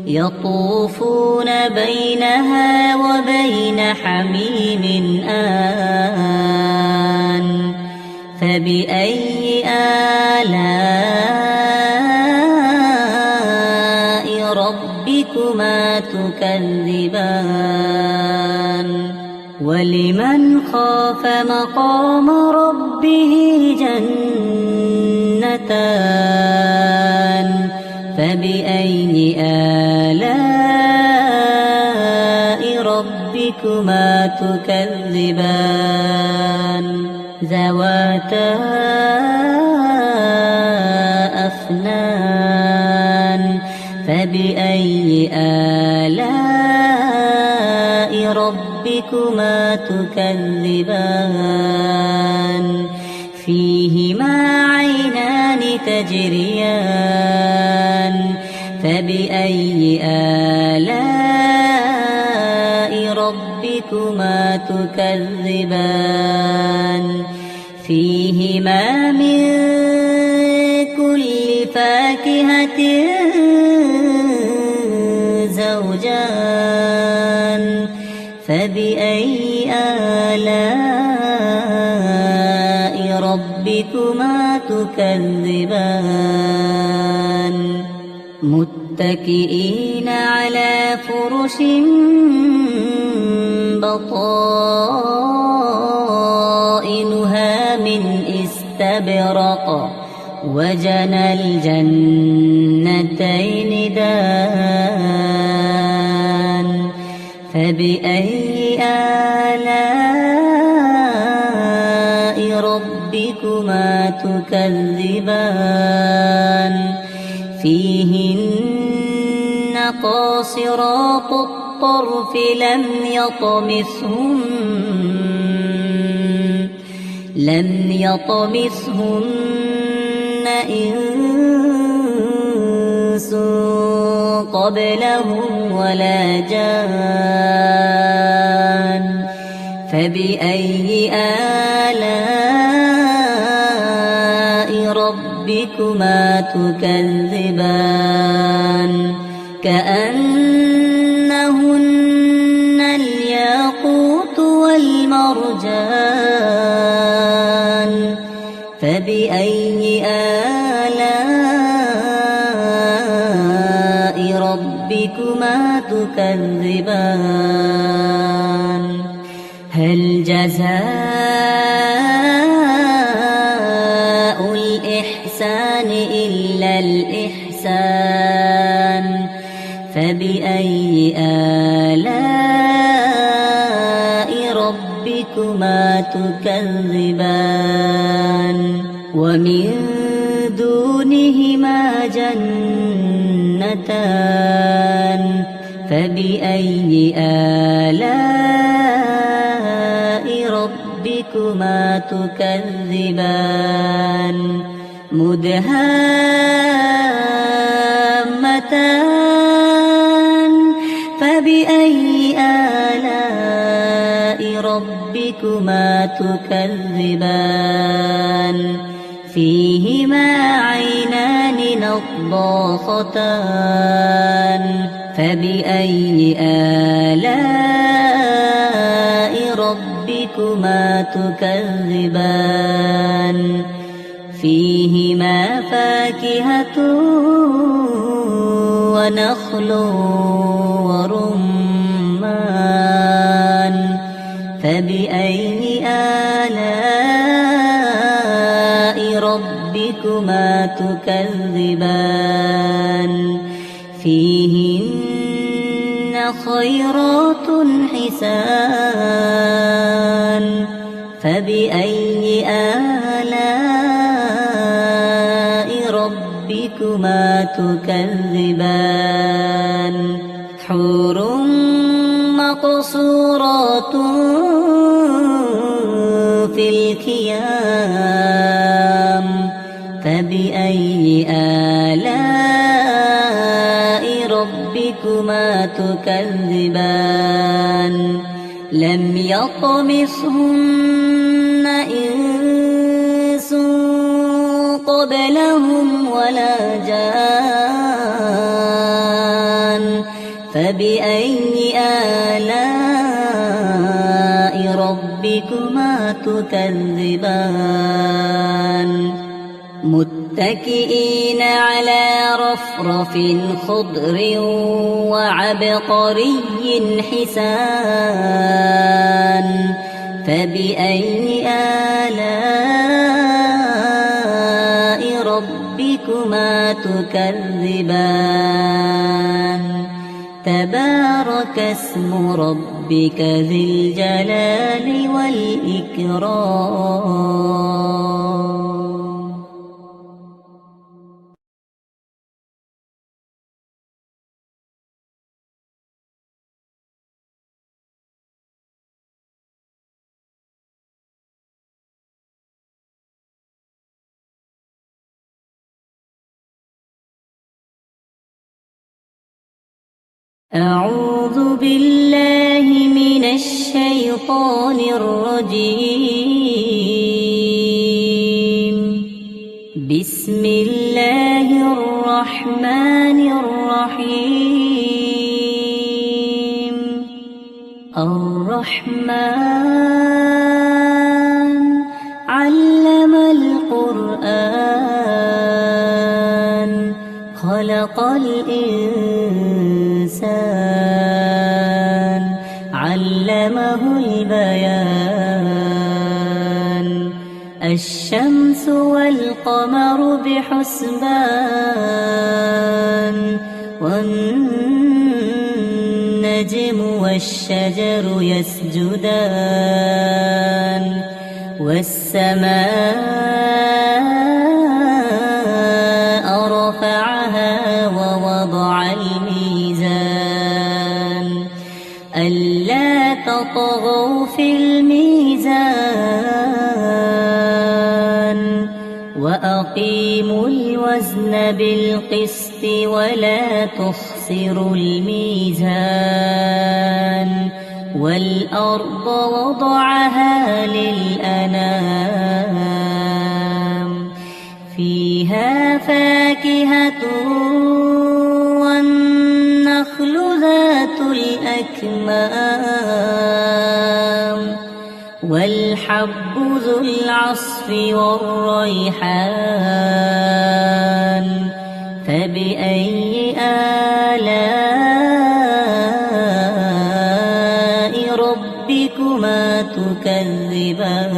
يطوفون بينها وبين حميم آن فبأي آلاء ربكما تكذبان ولمن خاف مقام ربه جنتان فبأي آلاء ربكما تكذبان ذواتا أفنان فبأي آلاء ربكما تكذبان فيهما عينان تجريان فبأي آلاء ربكما تكذبان فيهما من كل فاكهة زوجان فبأي آلاء ربكما تكذبان متكئين على فرش بطائنها من استبرق وجنى الجنتين دان فبأي آلاء ربكما تكذبان فيهن قاصرات الطرف لم يطمثهن إنس قبلهم ولا جان فبأي آلاء ربكما تكذبان كأنهن الياقوت والمرجان فبأي آلاء ربكما تكذبان هل جزاء الإحسان إلا الإحسان فبأي آلاء ربكما تكذبان ومن دونهما جنتان فبأي آلاء ربكما تكذبان مدهامتان فبأي آلاء ربكما تكذبان فيهما عينان نضاختان فبأي آلاء ربكما تكذبان فيهما فاكهة ونخل ورمان فبأي آلاء ربكما تكذبان فيهن خيرات حسان فبأي آلاء ربكما تكذبان حور مقصورات في الخيام فبأي آلاء ربكما تكذبان لم يطمثهن إنس قبلهم ولا جان فبأي آلاء ربكما تكذبان متكئين على رفرف خضر وعبقري حسان فبأي آلاء ربكما تكذبان تبارك اسم ربك ذي الجلال والإكرام. أعوذ بالله من الشيطان الرجيم. بسم الله الرحمن الرحيم. الرحمن علم القرآن خلق الإنسان علمه البيان الشمس والقمر بحسبان والنجم والشجر يسجدان والسماء رفعها ووضع الميزان ألا تطغوا في الميزان وأقيموا الوزن بالقسط ولا تخسروا الميزان والأرض وضعها للأنام فيها فاكهة والنخل ذات الأكمام والحب ذو العصف والريحان فبأي آلاء ربكما تكذبان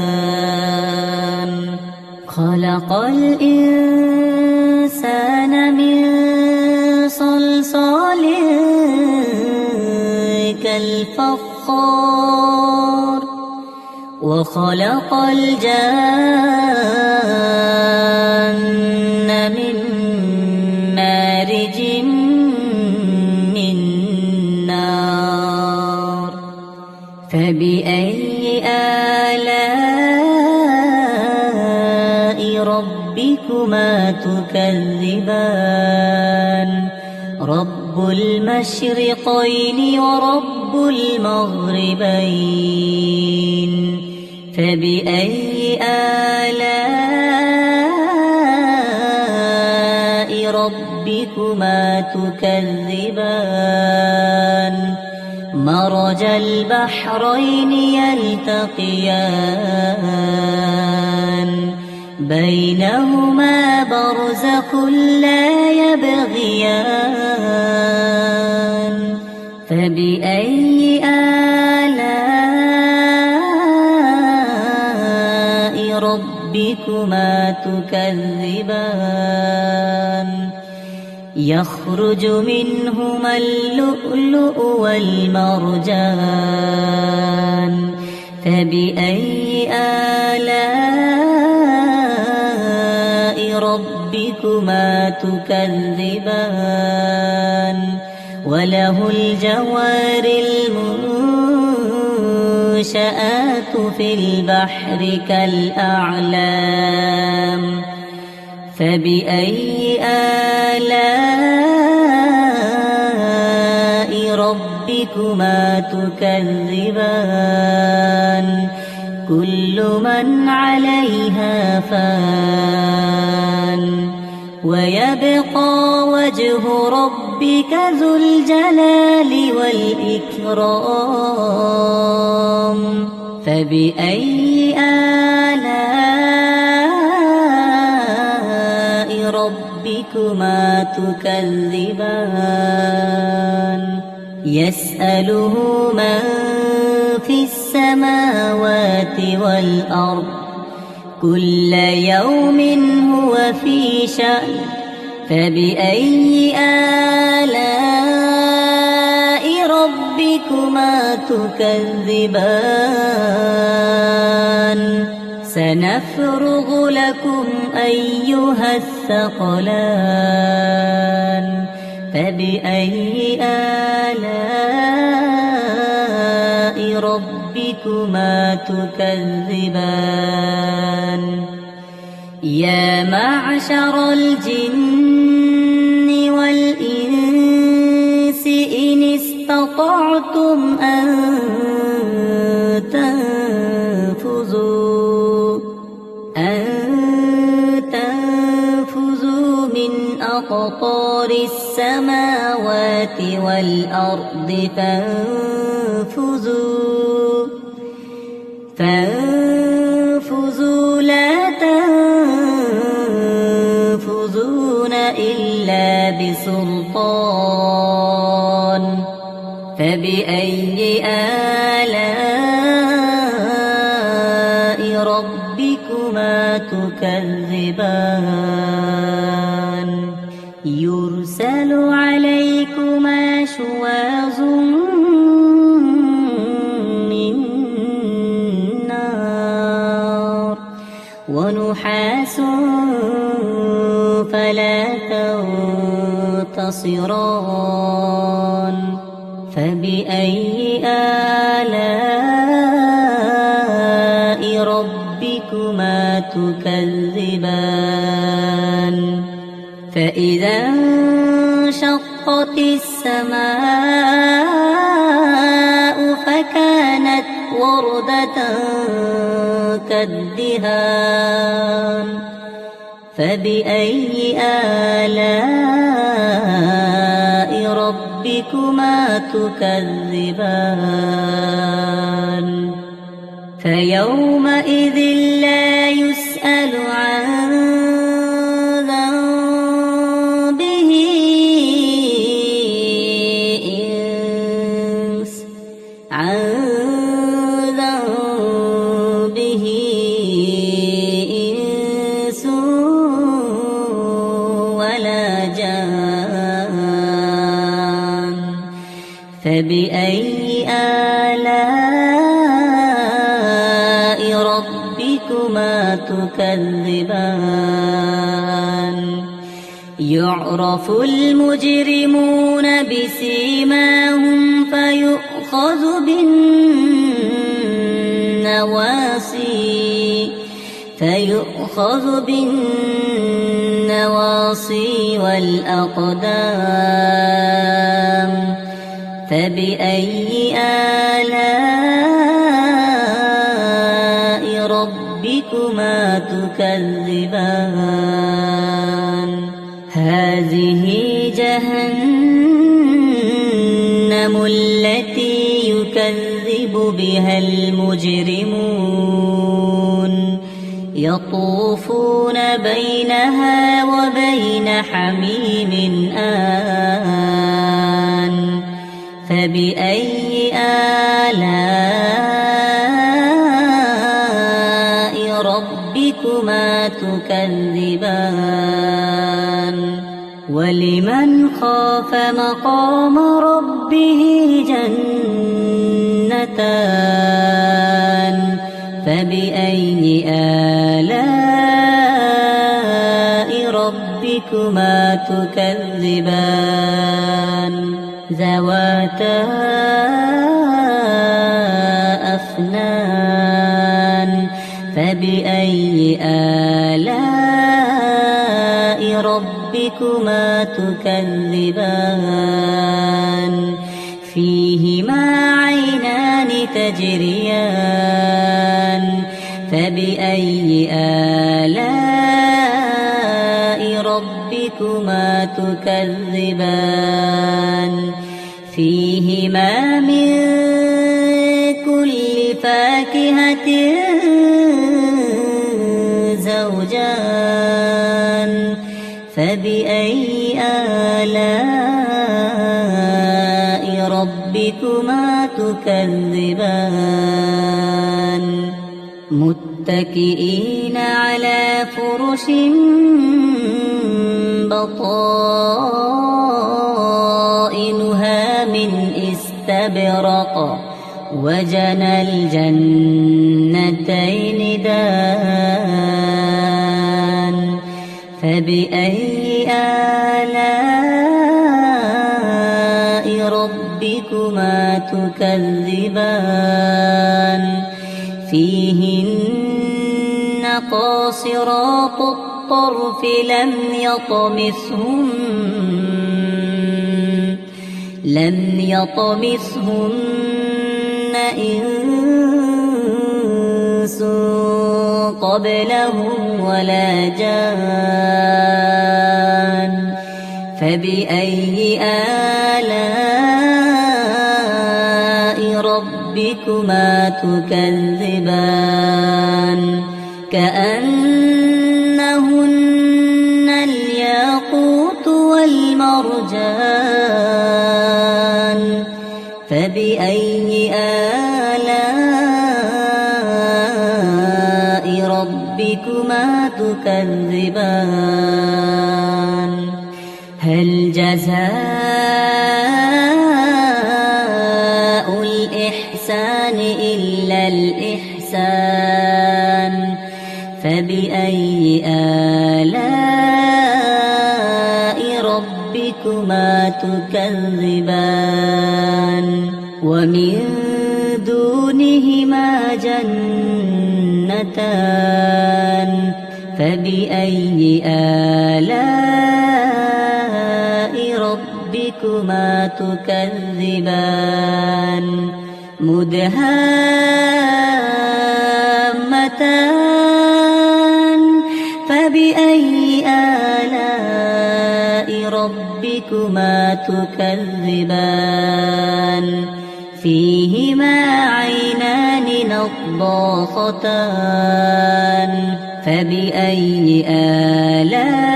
خلق الإنسان من صلصال كالفخار وخلق الجان من مارج من نار فبأي آلاء ربكما تكذبان رب المشرقين ورب المغربين فبأي آلاء ربكما تكذبان مرج البحرين يلتقيان بينهما برزخ لا يبغيان فبأي آلاء ربكما تكذبان يخرج منهما اللؤلؤ والمرجان فبأي آلاء ربكما تكذبان وله الجوار المنشآت في البحر كالأعلام فبأي آلاء ربكما تكذبان كل من عليها فان ويبقى وجه ربك ذو الجلال والإكرام فبأي آلاء ربكما تكذبان يسأله من في السماوات والأرض كل يوم هو في شأن فبأي آلاء ربكما تكذبان سنفرغ لكم أيها الثقلان فبأي آلاء ربكما تكذبان يا معشر الجن والإنس إن استطعتم أن تنفذوا من أقطار السماوات والأرض فانفذوا لا تنفذون إلا بسلطان فبأي آلاء ربكما تكذبان تكذبان يرسل عليكما شواظ من نار ونحاس فلا تنتصران فبأي آلاء ربكما تكذبان فإذا انشقت السماء فكانت وردة كالدهان فبأي آلاء ربكما تكذبان فيومئذ لا يسأل عن ذنبه إنس ولا جان فبأي آلاء ربكما تكذبان يعرف المجرمون بسيماهم فيؤخذ بالنواصي والأقدام فبأي آلاء ربكما تكذبان هذه جهنم التي يكذب بها المجرمون يطوفون بينها وبين حميم آن فبأي آلاء ربكما تكذبان ولمن خاف مقام ربه جنتان فبأي آلاء ربكما تكذبان ذواتا أفنان فبأي آلاء ربكما تكذبان فيهما عينان تجريان فبأي آلاء ربكما تكذبان فيهما من كل فاكهة زوجان فبأي آلاء ربكما تكذبان متكئين على فرش بطائنها من استبرق وجنى الجنتين دان فبأي آلاء ربكما تكذبان فيهن قاصرات الطرف لم يطمثهن إنس قبلهم ولا جان فبأي آلاء ربكما تكذبان كأنهن الياقوت والمرجان فبأي آلاء ربكما تكذبان تكذبان هل جزاء الإحسان إلا الإحسان فبأي آلاء ربكما تكذبان ومن دونهما جنتان فبأي آلاء ربكما تكذبان مدهامتان فبأي آلاء ربكما تكذبان فيهما عينان نضاختان فبأي آلاء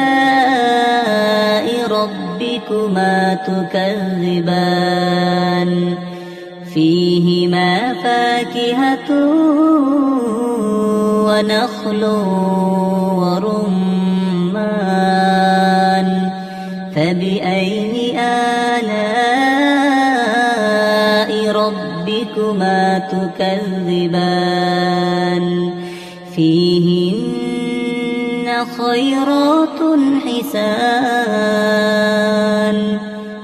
ربكما تكذبان فيهما فاكهة ونخل ورمان فبأي آلاء ربكما تكذبان فيهن خيرات حسان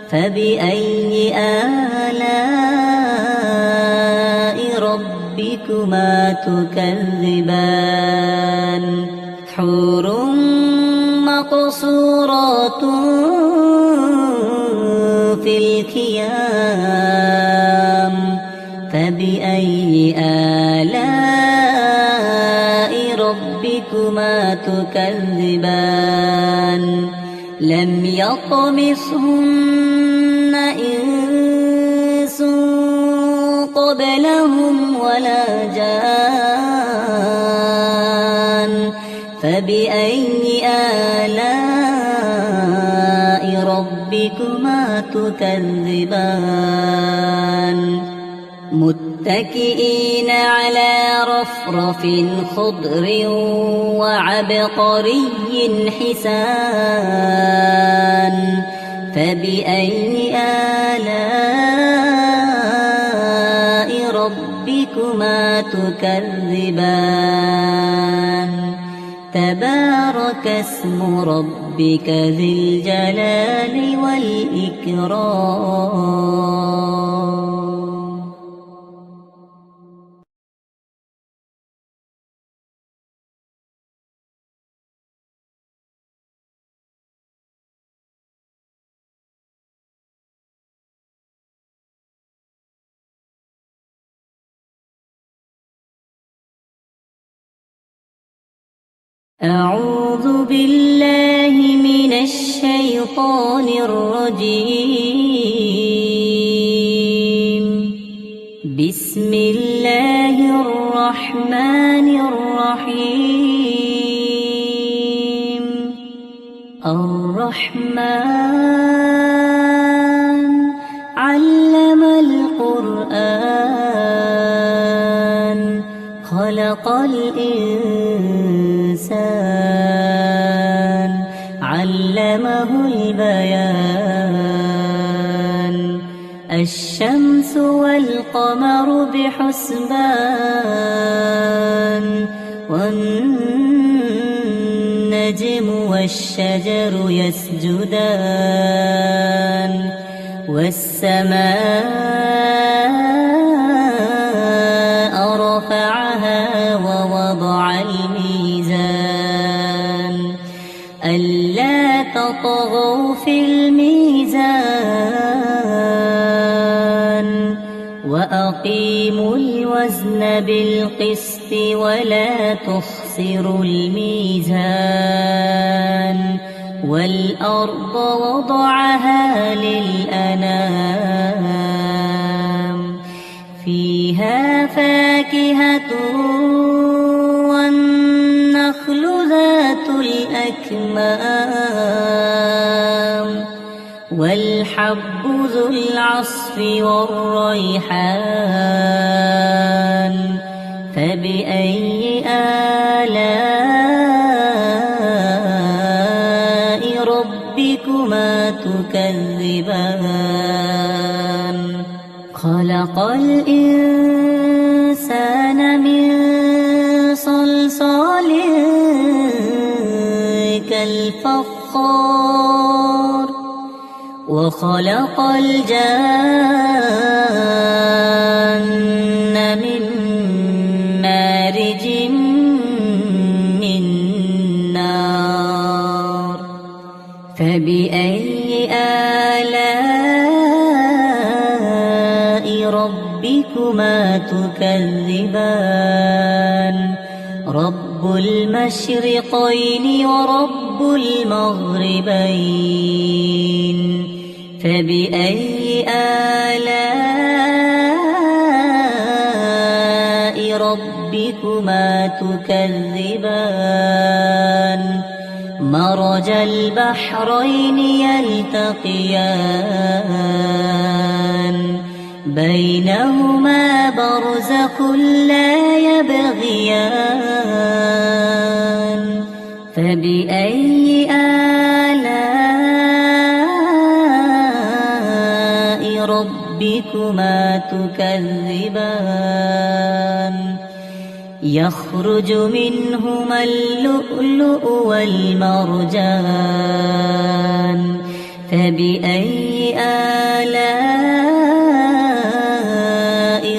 فبأي آلاء ربكما تكذبان حور مقصورات في الخيام فبأي آلاء ربكما تكذبان لم يطمثهن إنس قبلهم ولا جان فبأي آلاء ربكما تكذبان متكئين على رفرف خضر وعبقري حسان فبأي آلاء ربكما تكذبان تبارك اسم ربك ذي الجلال والإكرام. أعوذ بالله من الشيطان الرجيم. بسم الله الرحمن الرحيم. الرحمن علم القرآن خلق الإنسان علمه البيان الشمس والقمر بحسبان والنجم والشجر يسجدان والسماء رفعها ووضع الميزان ألا تطغوا في الميزان وأقيموا الوزن بالقسط ولا تخسروا الميزان والأرض وضعها للأنام فيها فاكهة والنخل ذات الأكمام والحب ذو العصف والريحان فبأي آلاء ربكما تكذبان خلق الإنسان من صلصال كالفخار وخلق الجان من مارج من نار فبأي آلاء ربكما تكذبان رب المشرقين ورب المغربين فبأي آلاء ربكما تكذبان مرج البحرين يلتقيان بينهما برزخ لا يبغيان فبأي آلاء ربكما تكذبان يخرج منهما اللؤلؤ والمرجان فبأي آلاء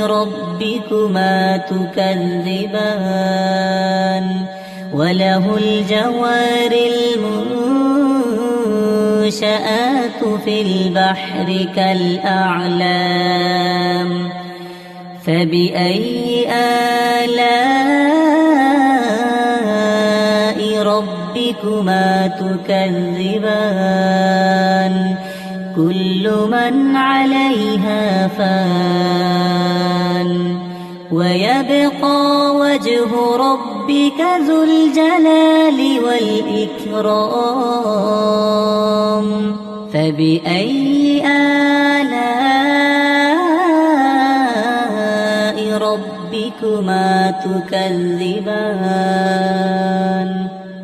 ربكما تكذبان وله الجوار المنشآت في البحر كالأعلام فبأي آلاء ربكما تكذبان كل من عليها فان ويبقى وجه ربك ذو الجلال والإكرام فبأي آلاء ربكما تكذبان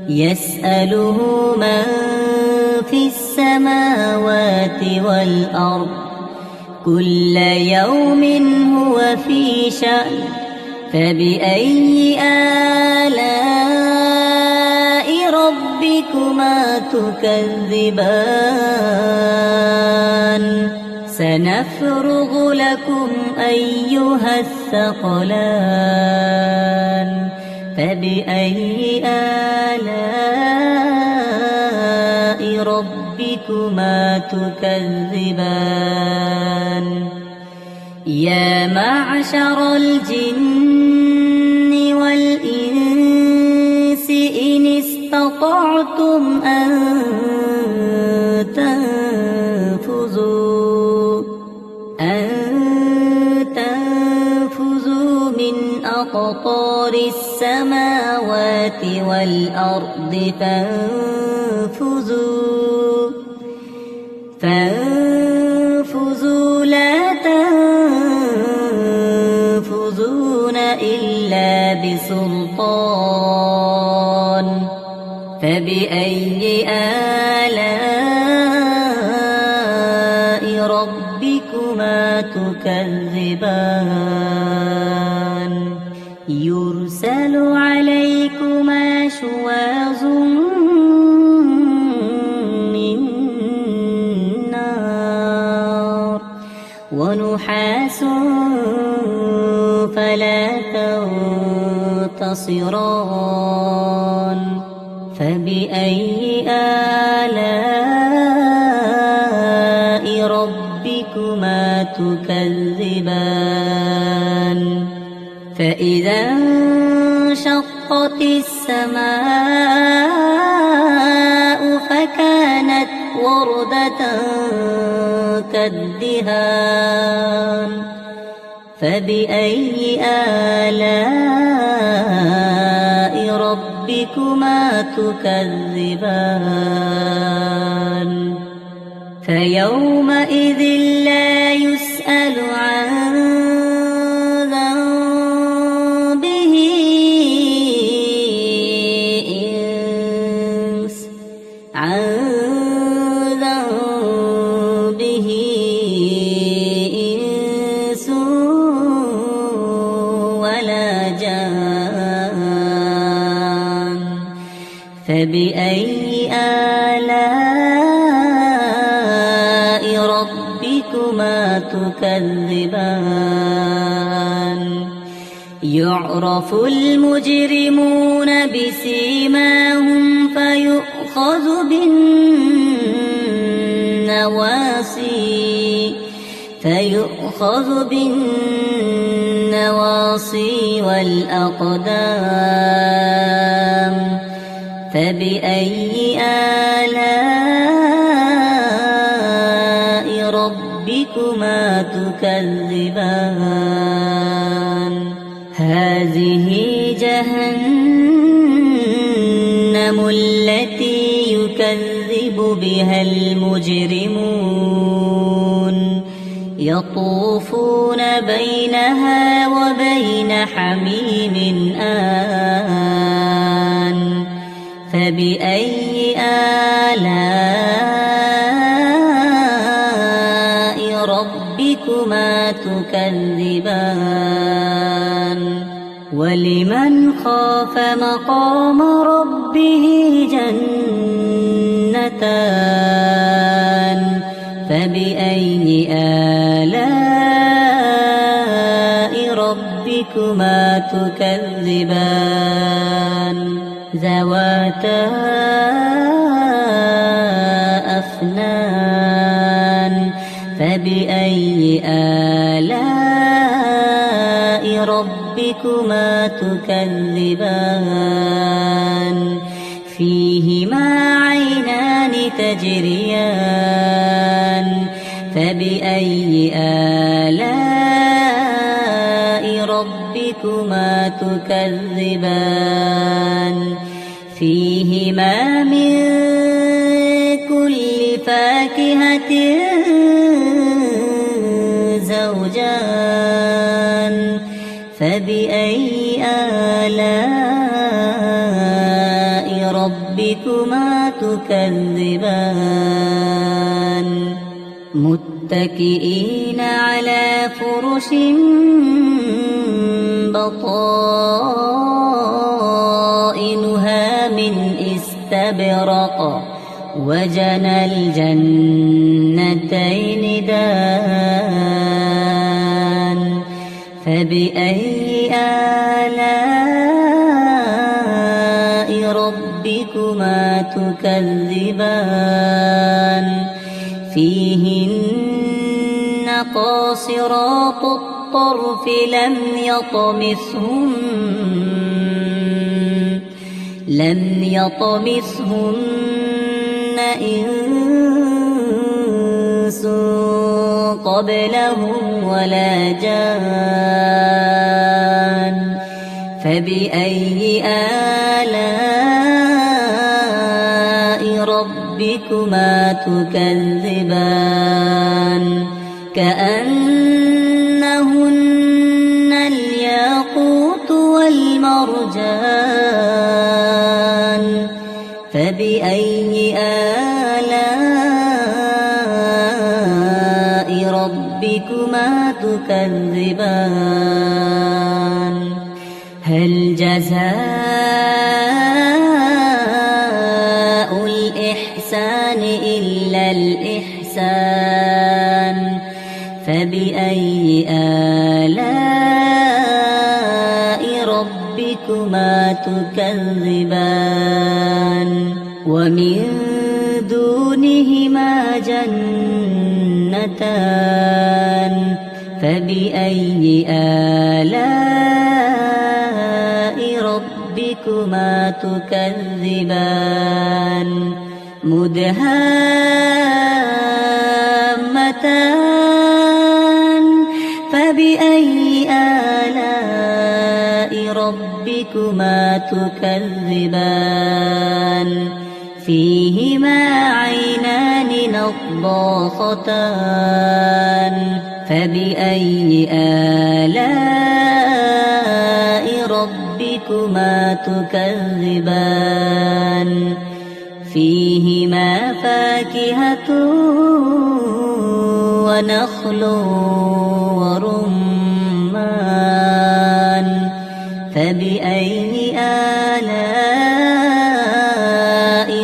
يسأله من في السماوات والأرض كل يوم هو في شأن فبأي آلاء ربكما تكذبان سنفرغ لكم أيها الثقلان فبأي آلاء ربكما تكذبان يا معشر الجن والإنس إن استطعتم أن تنفذوا من أقطار السماوات والأرض فانفذوا لا تنفذون إلا بسلطان فبأي آلاء ربكما تكذبان يرسل عليكما شواظ من نار ونحاس فلا تنتصران فبأي آلاء ربكما تكذبان فإذا انشقت السماء فكانت وردة كالدهان فبأي آلاء ربكما تكذبان فيومئذ لا يسأل عن ذنبه إنس فبأي آلاء ربكما تكذبان يعرف المجرمون بسيماهم فيؤخذ بالنواصي والأقدام فبأي آلاء ربكما تكذبان هذه جهنم التي يكذب بها المجرمون يطوفون بينها وبين حميم آن فبأي آلاء ربكما تكذبان ولمن خاف مقام ربه جنتان فبأي آلاء ربكما تكذبان ذواتا أفنان فبأي آلاء ربكما تكذبان فيهما عينان تجريان فبأي آلاء ربكما تكذبان فيهما من كل فاكهة زوجان فبأي آلاء ربكما تكذبان متكئين على فرش بطائنها من استبرق وجنى الجنتين دان فبأي آلاء ربكما تكذبان فيهن قاصرات الطرف لم يطمثهن إنس قبلهم ولا جان فبأي آلاء ربكما تكذبان كأنهن الياقوت والمرجان فبأي آلاء ربكما تكذبان هل جزاء الإحسان إلا الإحسان فبأي آلاء ربكما تكذبان ومن دونهما جنتان فبأي آلاء ربكما تكذبان مدهامتان فبأي آلاء ربكما تكذبان فيهما عينان نضاختان فبأي آلاء ربكما تكذبان فيهما فاكهة ونخل ورمان فبأي آلاء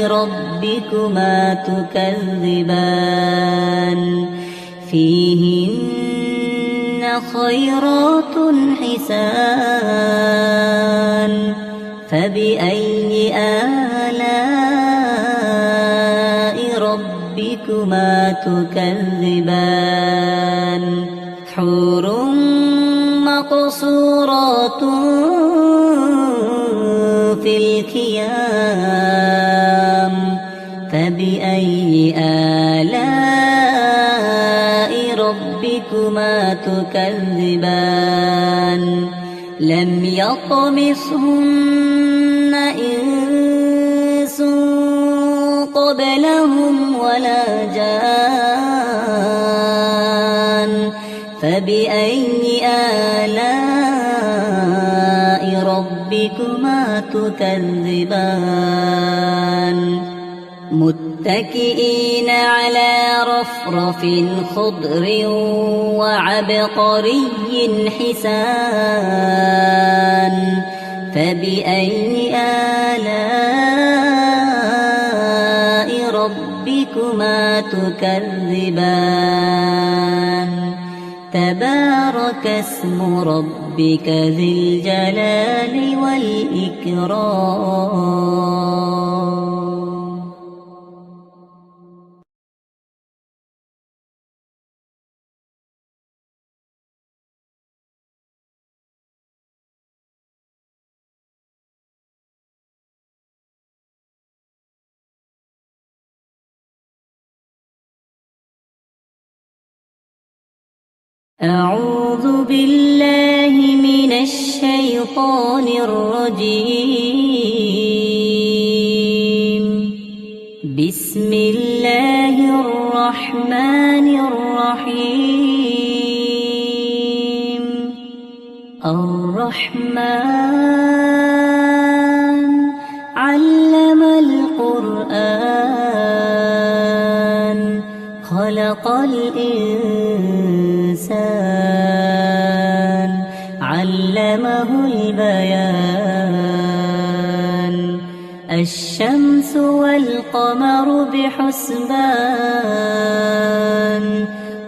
ربكما تكذبان فيهن خيرات حسان فبأي آلاء ربكما تكذبان حور مقصورات في الخيام فبأي آلاء ربكما تكذبان لم يطمثهن إنس قبلهم ولا جان فبأي آلاء ربكما تكذبان متكئين على رفرف خضر وعبقري حسان فبأي آلاء ربكما تكذبان تبارك اسم ربك ذي الجلال والإكرام. أعوذ بالله من الشيطان الرجيم بسم الله الرحمن الرحيم الرحمن علم القرآن خلق الإنسان علمه البيان الشمس والقمر بحسبان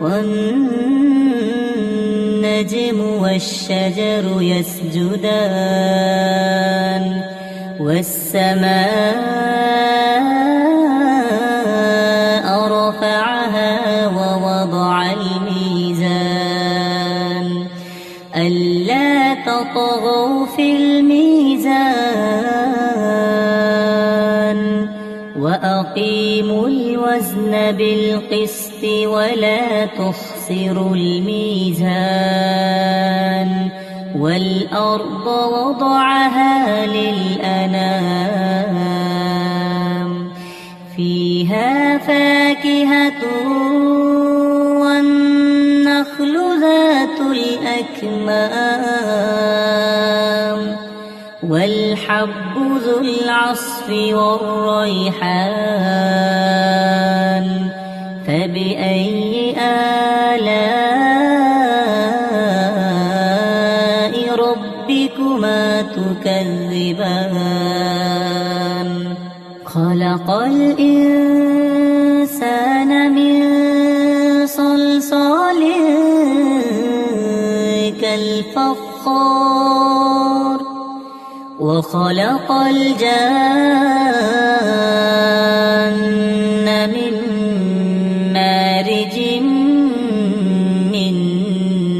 والنجم والشجر يسجدان والسماء رفعها ووضع الميزان ألا تطغوا في الميزان وأقيموا الوزن بالقسط ولا تخسروا الميزان والأرض وضعها للأنام فيها فاكهة والنخل ذات الأكمام والحب ذو العصف والريحان فبأي آلاء ربكما تكذبان خلق الإنسان من صلصال كالفخار وخلق الجان من مارج من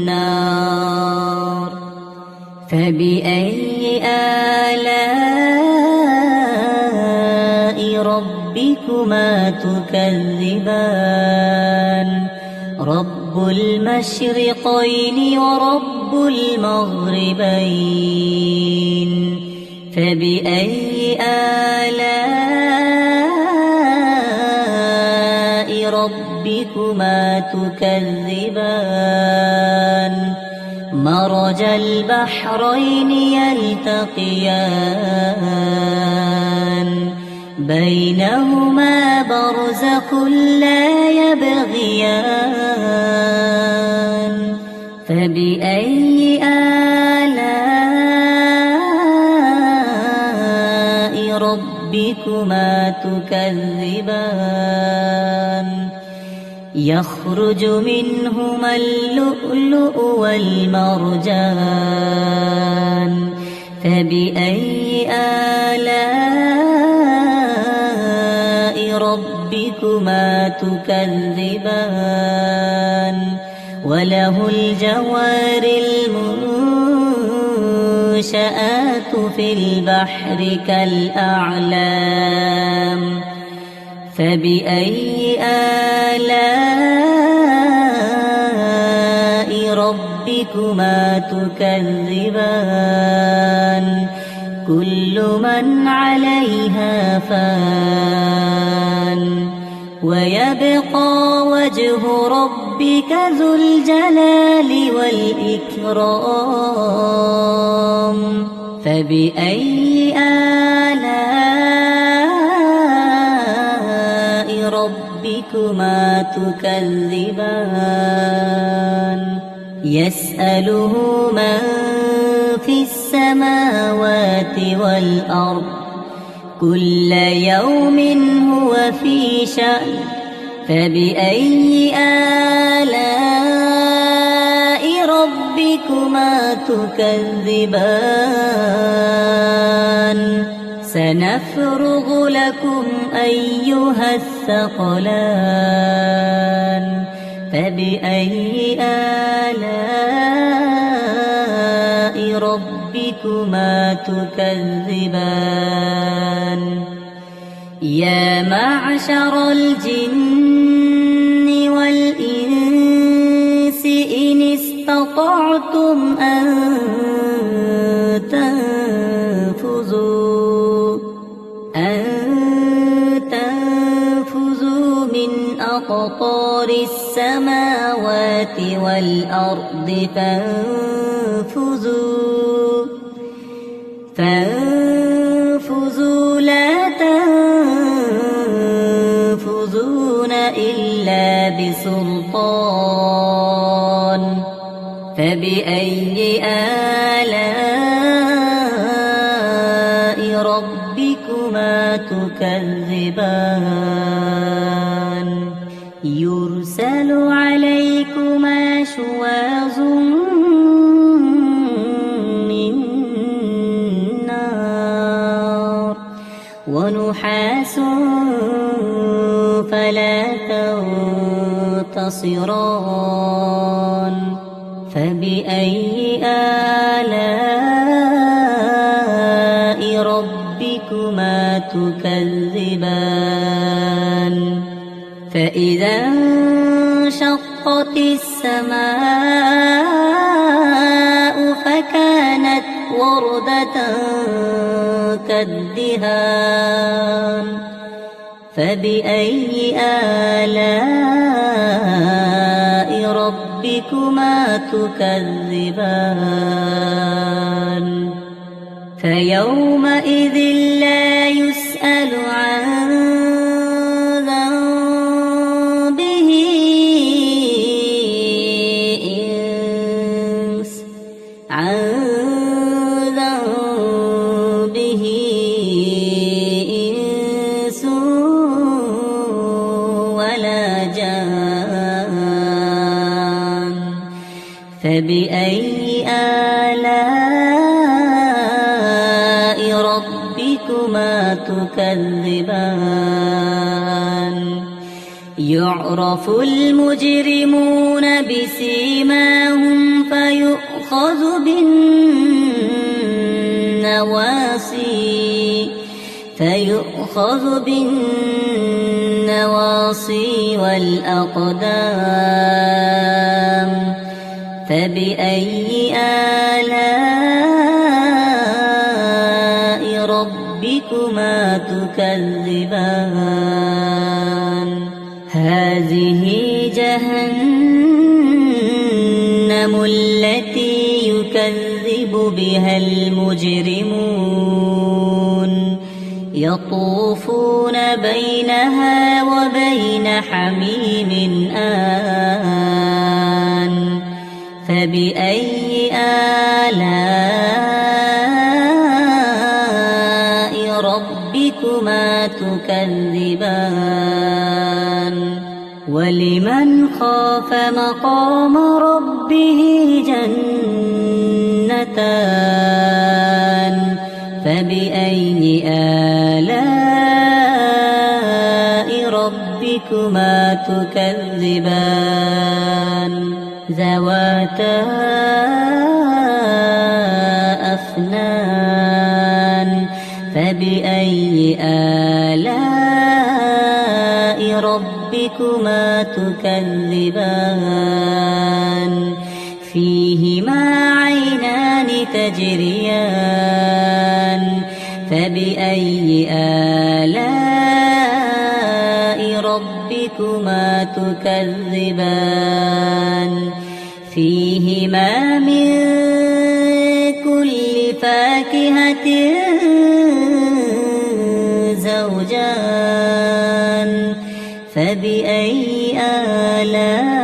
نار فبأي آلاء ربكما تكذبان رب المشرقين ورب المغربين فبأي آلاء ربكما تكذبان مرج البحرين يلتقيان بينهما برزخ لا يبغيان فبأي آلاء ربكما ربكما تكذبان يخرج منهما اللؤلؤ والمرجان فبأي آلاء ربكما تكذبان وله الجوار المنشآت في البحر كالأعلام فبأي آلاء ربكما تكذبان كل من عليها فان ويبقى وجه ربك ذو الجلال والإكرام فبأي آلاء ربكما تكذبان يسأله من في السماوات والأرض كل يوم هو في شأن فبأي آلاء ربكما تكذبان سنفرغ لكم أيها الثقلان فبأي آلاء ربكما تكذبان يا معشر الجن والإنس إن استطعتم أن تنفذوا من أقطار السماوات والأرض فانفذوا لا تنفذون إلا بسلطان فبأي آلاء ربكما تكذبان يرسل عليكما شواظ من نار ونحاس فلا تنتصران فبأي آلاء ربكما تكذبان فإذا انشقت السماء فكانت وردة كالدهان فبأي آلاء ربكما تكذبان فيومئذ لا يسأل عن ذنبه إنس ولا جان فبأي آلاء ربكما تكذبان يعرف المجرمون بسيماهم فيؤخذ بالنواصي والأقدام فبأي آلاء ربكما تكذبان هذه جهنم التي يكذب بها المجرمون يطوفون بينها وبين حميم آن فبأي آلاء ربكما ربكما تكذبان ولمن خاف مقام ربه جنتان فبأي آلاء ربكما تكذبان ذواتا أفنان فبأي آلاء ربكما تكذبان فيهما عينان تجريان فبأي آلاء ربكما تكذبان فيهما من كل فاكهة زوجان فبأي آلاء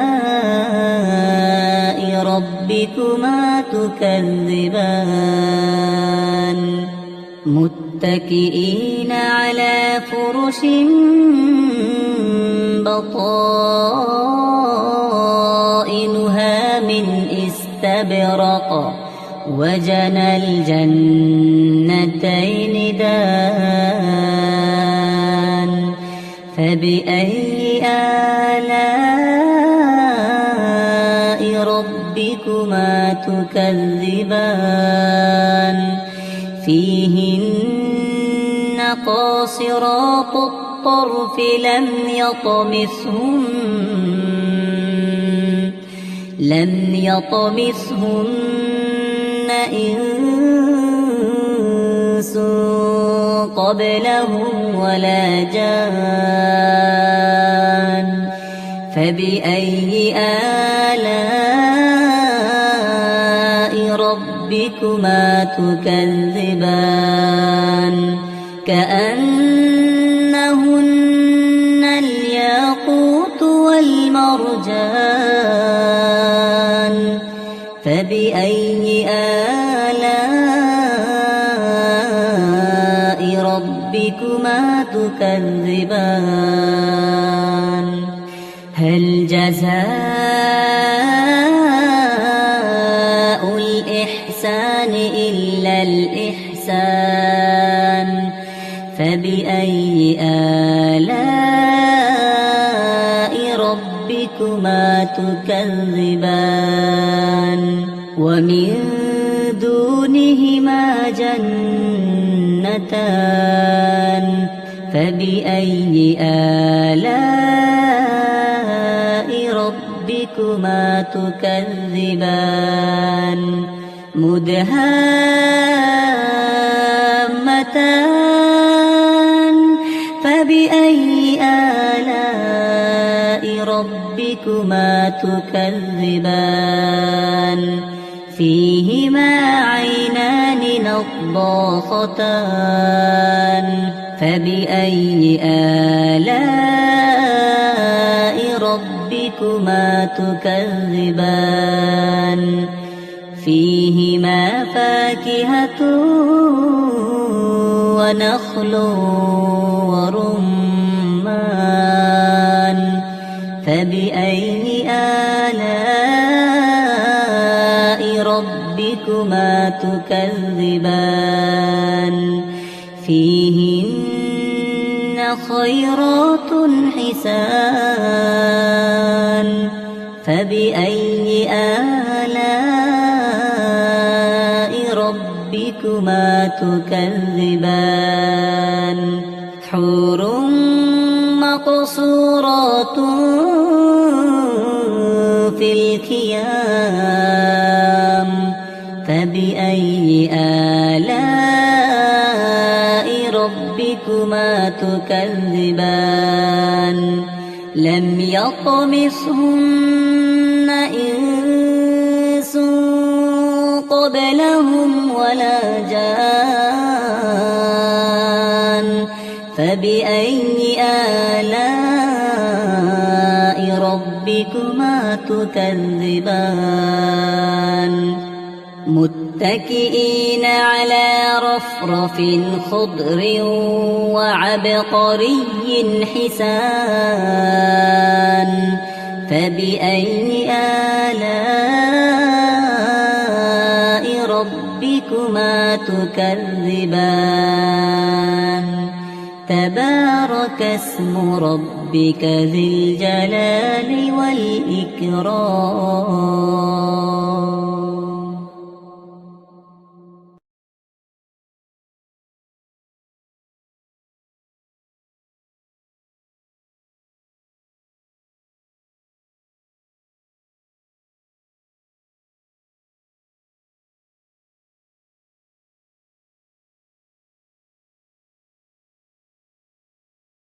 ربكما تكذبان متكئين على فرش بطائنها من استبرق وجنى الجنتين دان فبأي آلاء ربكما تكذبان فيهن قاصرات الطرف لم يطمثهن إنس قبلهم ولا جان فبأي آلاء ربكما تكذبان كأنهن الياقوت والمرجان فبأي آلاء ربكما تكذبان هل جزاء الإحسان إلا الإحسان فبأي آلاء ربكما تكذبان ومن دونهما جنتان فبأي آلاء ربكما تكذبان مدهامتان فبأي آلاء ربكما تكذبان فيهما عينان نضاختان فبأي آلاء ربكما تكذبان فيهما فاكهة ونخل ورمان فبأي آلاء ربكما تكذبان فيهن خيرات حسان فبأي آلاء ربكما تكذبان حور مقصورات في الخيام فبأي آلاء ربكما تكذبان لم يطمثهن إنس قبلهم ولا جان فبأي آلاء ربكما تكذبان متكئين على رفرف خضر وعبقري حسان فبأي آلاء ربكما تكذبان تبارك اسم ربك ذي الجلال والإكرام